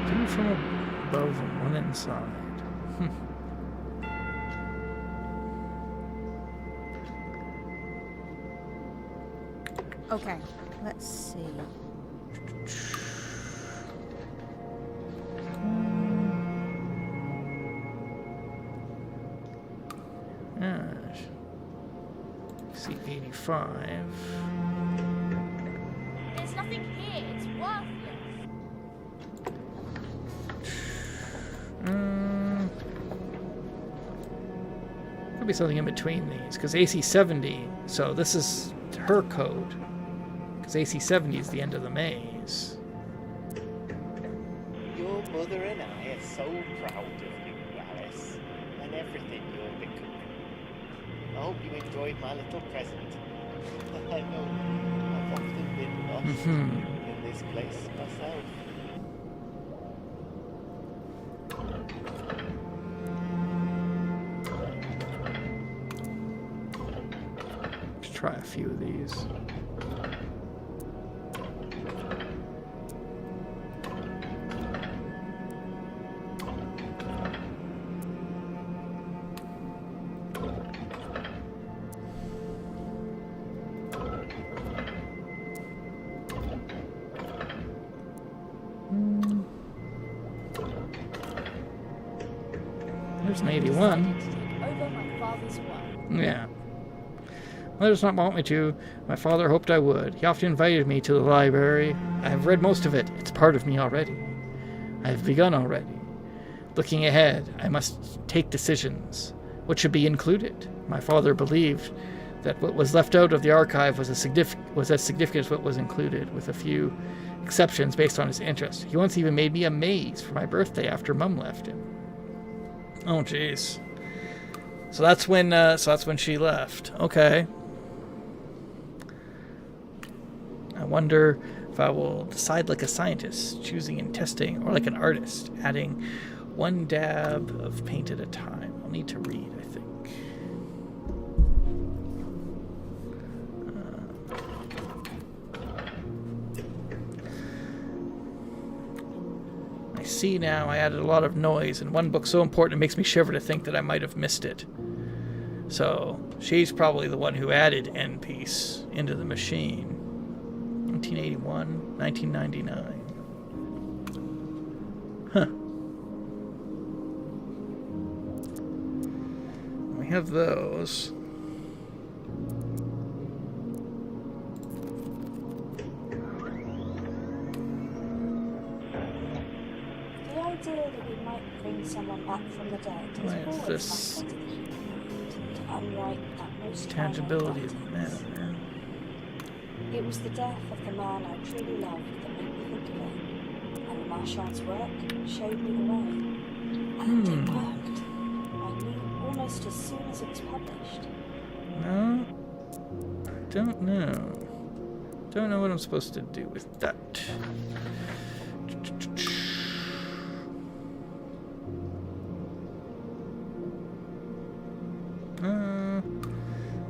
Two from above and one inside. Okay, let's see. See 85. There's nothing here. It's worthless. Could be something in between these, because AC 70. So this is her code, because AC 70 is the end of the maze. Your mother and I are so proud of you, Alice, and everything you're becoming. I hope you enjoyed my little present. I know I've often been lost in this place myself. Let's try a few of these. There's an 81. Over my father's work. Yeah. Mother does not want me to. My father hoped I would. He often invited me to the library. I have read most of it. It's part of me already. I have begun already. Looking ahead, I must take decisions. What should be included? My father believed that what was left out of the archive was as significant as what was included, with a few exceptions based on his interest. He once even made me a maze for my birthday after Mum left him. Oh, jeez. So that's when she left. Okay. I wonder if I will decide like a scientist, choosing and testing, or like an artist, adding one dab of paint at a time. I'll need to read, I think. I see now I added a lot of noise, and one book so important it makes me shiver to think that I might have missed it. So she's probably the one who added End Piece into the machine. 1981, 1999. Huh. We have those. The idea that we might bring someone back from the dead is Why is always this fascinating the human mind, to unwrite that most tangibility of finite the writings. matter? It was the death of the man I truly loved that made me think of it, and Marchand's work showed me the way. And it worked. I knew almost as soon as it was published. No, I don't know. Don't know what I'm supposed to do with that.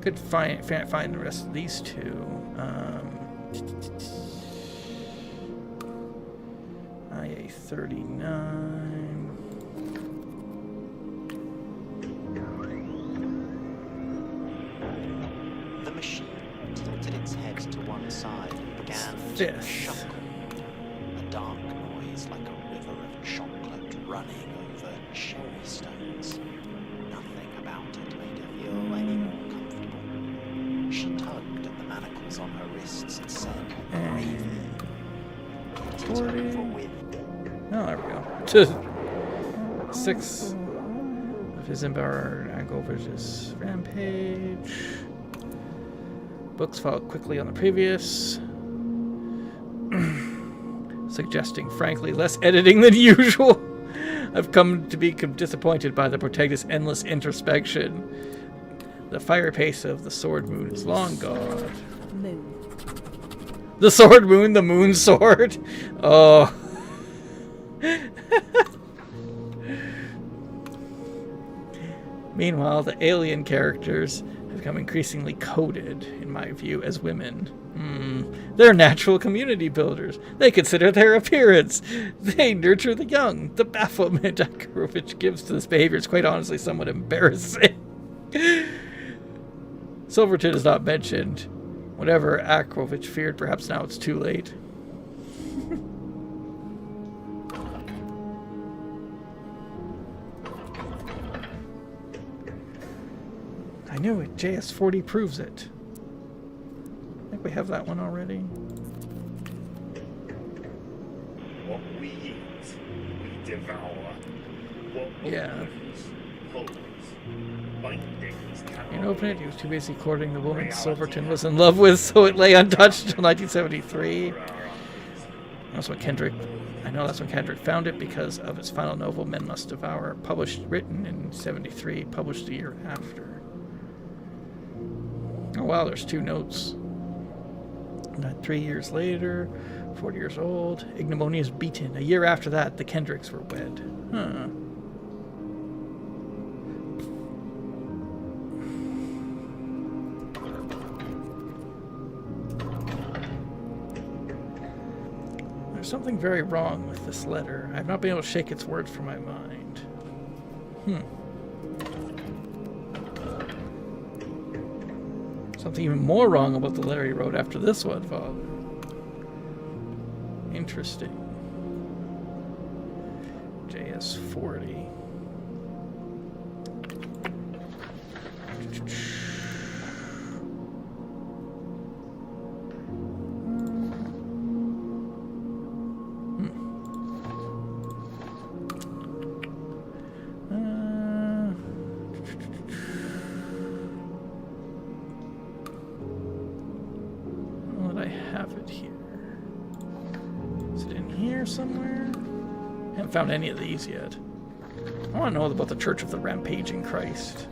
Could find the rest of these two. IA 39. The machine tilted its head to one side and began to shuffle. A dark noise like a river of chocolate running over cherry stones. 40. Oh, there we go. 6 of his Ember Angover's rampage. Books followed quickly on the previous, suggesting, frankly, less editing than usual. I've come to be disappointed by the protagonist's endless introspection. The fire pace of the Sword Moon is long gone. Moon. The Sword Moon, the Moon Sword. Oh. Meanwhile, the alien characters have become increasingly coded, in my view, as women. They're natural community builders. They consider their appearance. They nurture the young. The bafflement Akramovich gives to this behavior is quite honestly somewhat embarrassing. Silverton is not mentioned. Whatever Akramovich feared, perhaps now it's too late. I knew it. JS40 proves it. I think we have that one already. What we eat, we devour. What opens, holds. Bindings cannot. You open it. He was too busy courting the woman Silverton was in love with, so it lay untouched until 1973. That's when Kendrick. I know that's when Kendrick found it because of his final novel, Men Must Devour, written in 73, published a year after. Oh wow, there's 2 notes. 3 years later, 40 years old, ignominious beaten. A year after that, the Kendricks were wed. Huh. There's something very wrong with this letter. I've not been able to shake its words from my mind. Something even more wrong about the letter he wrote after this one, Father. Interesting. JS40. Somewhere? Haven't found any of these yet. I want to know about the Church of the Rampaging Christ.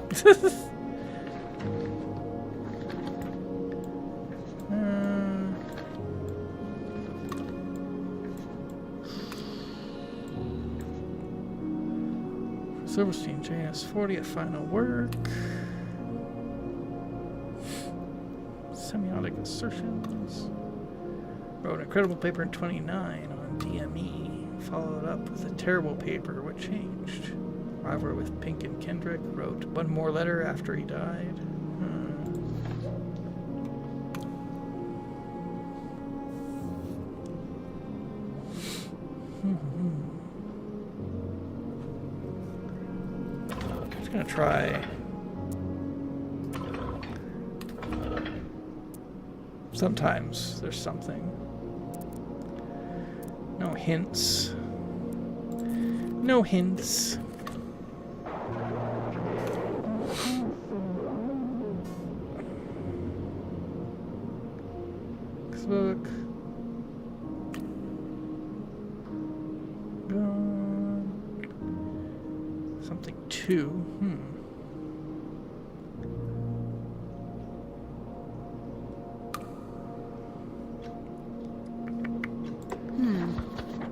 Silverstein, JS40, a final work. Semiotic assertions. Wrote an incredible paper in 29 on DME, followed up with a terrible paper. What changed? Rivalry with Pink and Kendrick. Wrote one more letter after he died. Just gonna try. Sometimes there's something. No hints. No hints. Book. Something 2.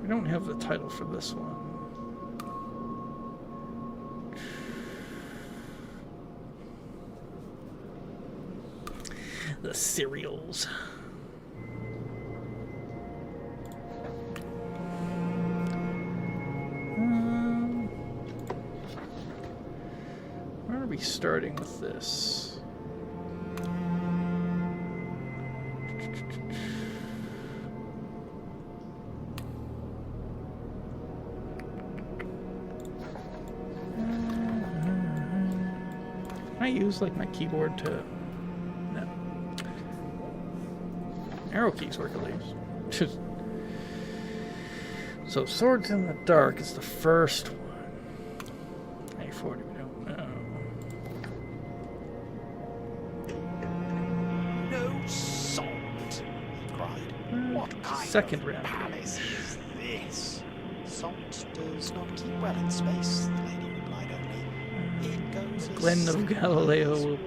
We don't have the title for this one. The Serials. Where are we starting with this? Can I use like my keyboard to... No. Arrow keys work at least. So Swords in the Dark is the first one. 40, we don't know. No salt, he cried. What kind Second of palace is this? Salt does not keep well in space, the lady replied only. It goes as Glen of Galileo.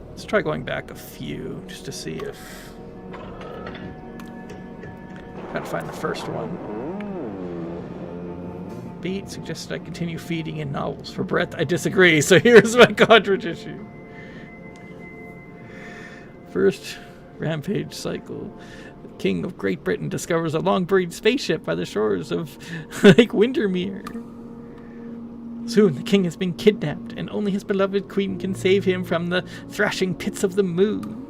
Let's try going back a few, just to see if... Try to find the first one. Beat suggested I continue feeding in novels for breadth. I disagree, so here's my contradiction. First rampage cycle. The King of Great Britain discovers a long-buried spaceship by the shores of Lake Windermere. Soon the king has been kidnapped, and only his beloved queen can save him from the thrashing pits of the moon.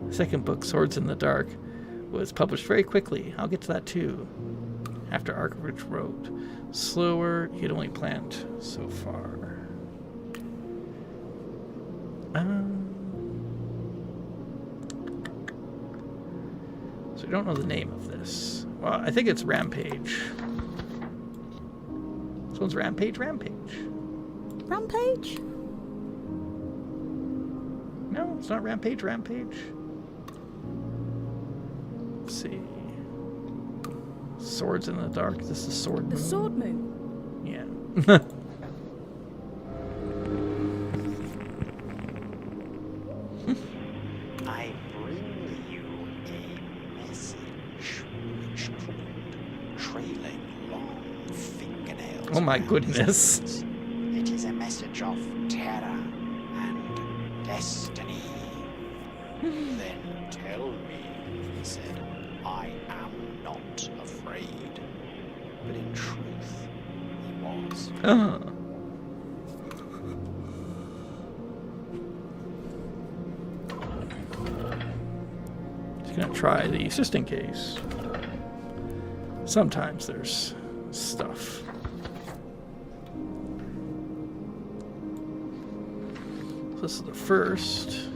The second book, Swords in the Dark, was published very quickly. I'll get to that too. After Arkwright wrote, slower, you could only plant so far. So I don't know the name of this. Well, I think it's Rampage. This one's Rampage? Rampage? No, it's not Rampage. Let's see. Swords in the Dark. This is Sword Moon. The Sword Moon? Yeah. I bring you a message which called trailing long fingernails. Oh my goodness. It is a message of terror and destiny. Then tell me, he said, I am not afraid. But in truth, he was. Just gonna try these just in case. Sometimes there's stuff. This is the first.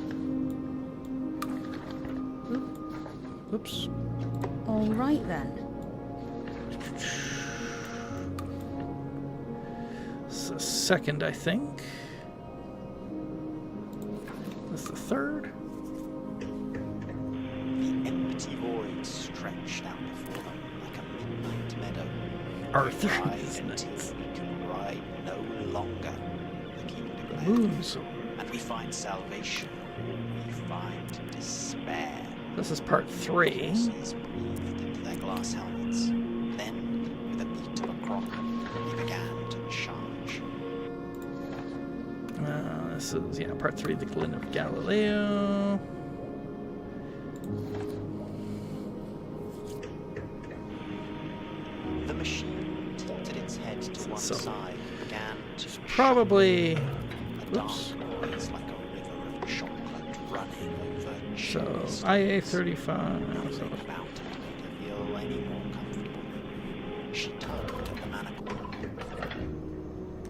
Oops. All right then. This is the second, I think. This is the third. The empty void stretched out before them like a midnight meadow. Arthur, We ride isn't it? until we can ride no longer, the king declared. Moon sword. And we find salvation, we find despair. This is part 3. Horses breathed into their glass helmets. Then, with a beat of a crop, we began to charge. This is, part 3, the Glen of Galileo. The machine tilted its head to one side and began to Probably... a dark noise like a river of chocolate running over So, cheese. IA-35. Nothing about it made her feel any more comfortable. She tugged at the manacle.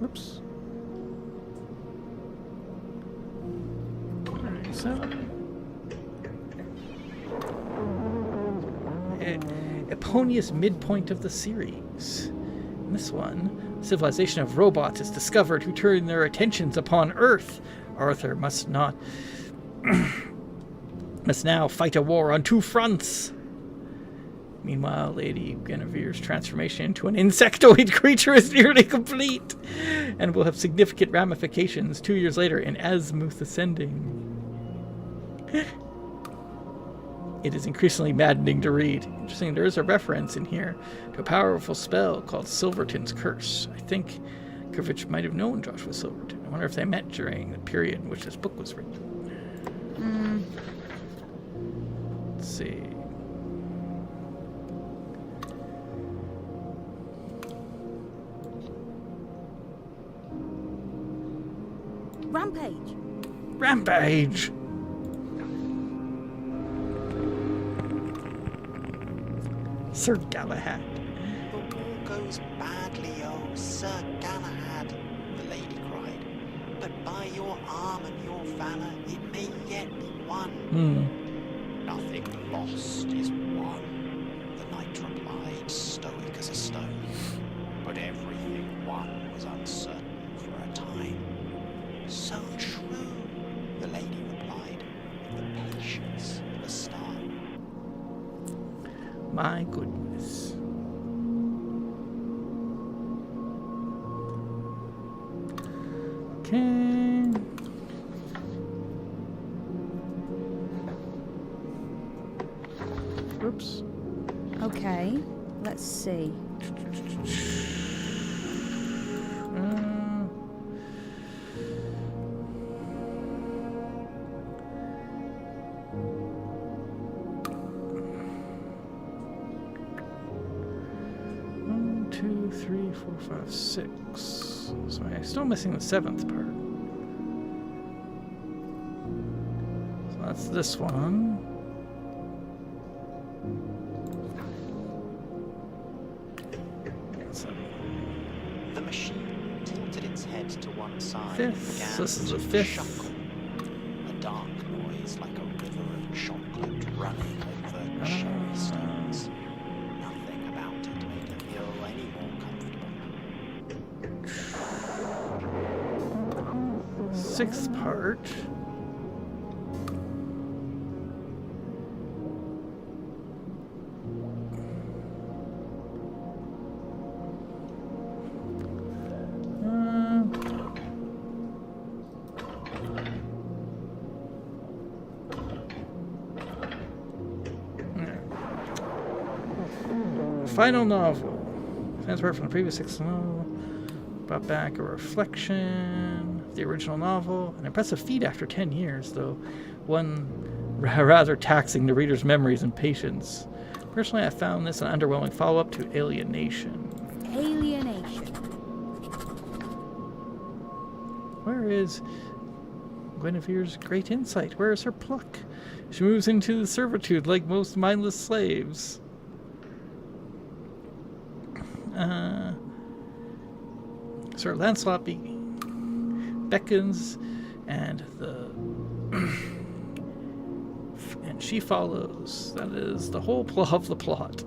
Whoops. 37. Eponia's midpoint of the series. In this one, a civilization of robots is discovered who turn their attentions upon Earth. Arthur must now fight a war on 2 fronts. Meanwhile, Lady Guinevere's transformation into an insectoid creature is nearly complete and will have significant ramifications 2 years later in Azimuth Ascending. It is increasingly maddening to read. Interesting, there is a reference in here to a powerful spell called Silverton's Curse. I think Kravitch might have known Joshua Silverton. I wonder if they met during the period in which this book was written. Let's see. Rampage. Rampage! Sir Galahad. The war goes badly, oh, Sir Galahad, the lady cried. But by your arm and your valour, it may yet be won. Nothing lost is won, the My goodness. Okay. Oops. Okay, let's see. One, 2, 3, 4, 5, 6. So I'm still missing the 7th part. So that's this one. The machine tilted its head to one side. Fifth. Began This is the to 5th. shuffle. A dark noise like a river of chocolate running over cherry stones. Nothing about it made her feel any more comfortable. 6th part. Final novel. Transferred from the previous 6th novel. Brought back a reflection of the original novel. An impressive feat after 10 years, though one rather taxing the reader's memories and patience. Personally, I found this an underwhelming follow-up to Alienation. Alienation. Where is Guinevere's great insight? Where is her pluck? She moves into servitude like most mindless slaves. Sir Lancelot beckons, and and she follows. That is the whole plot of the plot.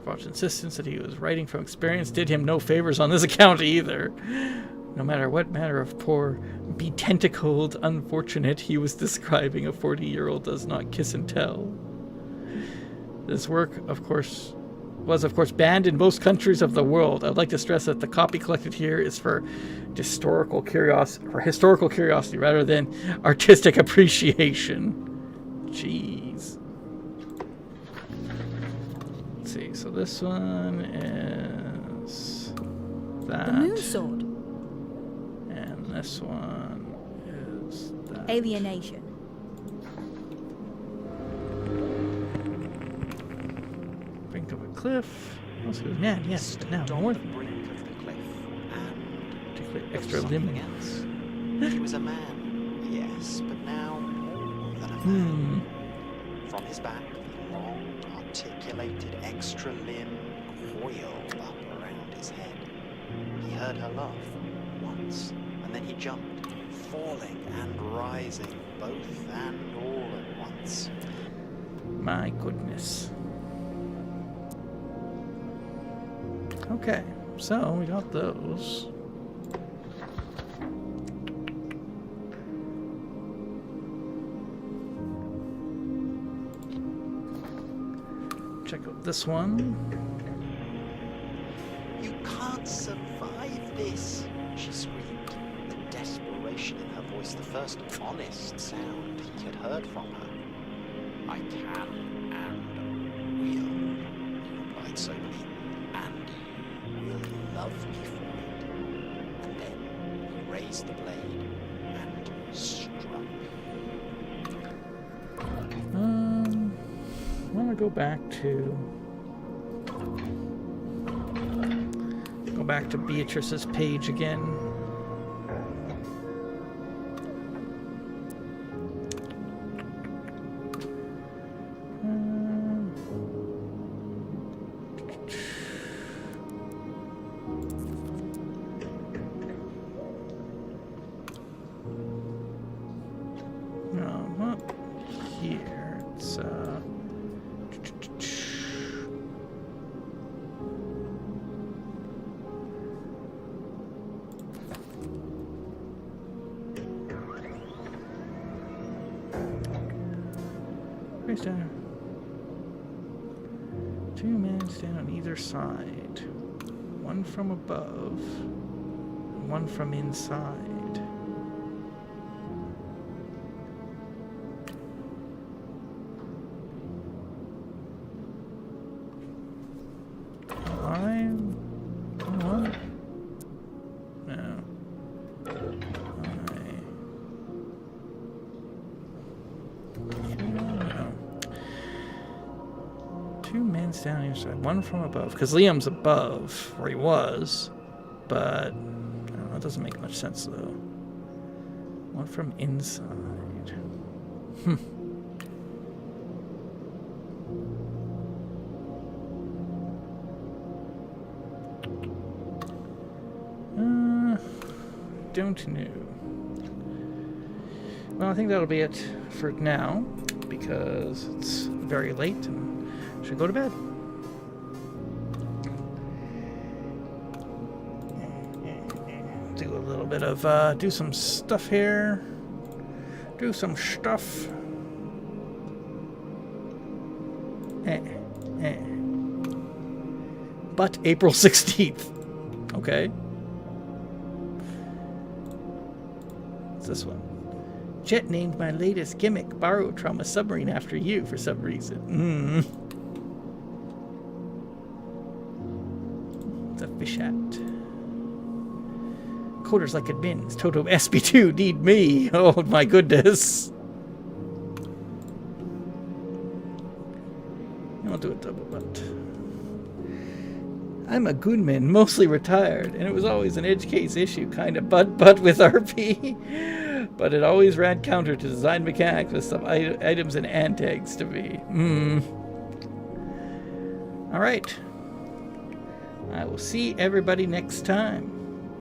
Froch's insistence that he was writing from experience did him no favors on this account either. No matter what manner of poor, betentacled unfortunate he was describing, a 40-year-old does not kiss and tell. This work, was of course banned in most countries of the world. I'd like to stress that the copy collected here is for historical curiosity rather than artistic appreciation. Jeez. Let's see. So this one is that. The Moon Sword. And this one is that. Alienation. Brink of a cliff. Also, man, yes, but now more than brink of the cliff and particularly extra limb. else. He was a man, yes, but now more than a man. From his back, the long, articulated extra limb coiled up around his head. He heard her laugh once, and then he jumped, falling and rising, both and all at once. My goodness. Okay, so we got those. Check out this one. You can't survive this, she screamed, the desperation in her voice, the first honest sound he had heard from her. I can and will, he replied soberly, and you will love me for it. And then he raised the blade and struck. I want to go back to Beatrice's page again. Not here. It's where's down? 2 men stand on either side. One from above, and one from inside. What? No. No. 2 men standing on each side, one from above. Because Liam's above where he was, but that doesn't make much sense though. One from inside. Don't know. Well, I think that'll be it for now, because it's very late and I should go to bed. Do a little bit of, do some stuff here. Do some stuff. But April 16th. Okay. This one. Jet named my latest gimmick Barotrauma Submarine after you for some reason. It's a fish hat. Coders like admins. Toto SB2 need me. Oh my goodness. I'll do a double butt. I'm a goonman, mostly retired, and it was always an edge case issue, kind of butt with RP. But it always ran counter to design mechanics with some items and antags to me. Alright. I will see everybody next time.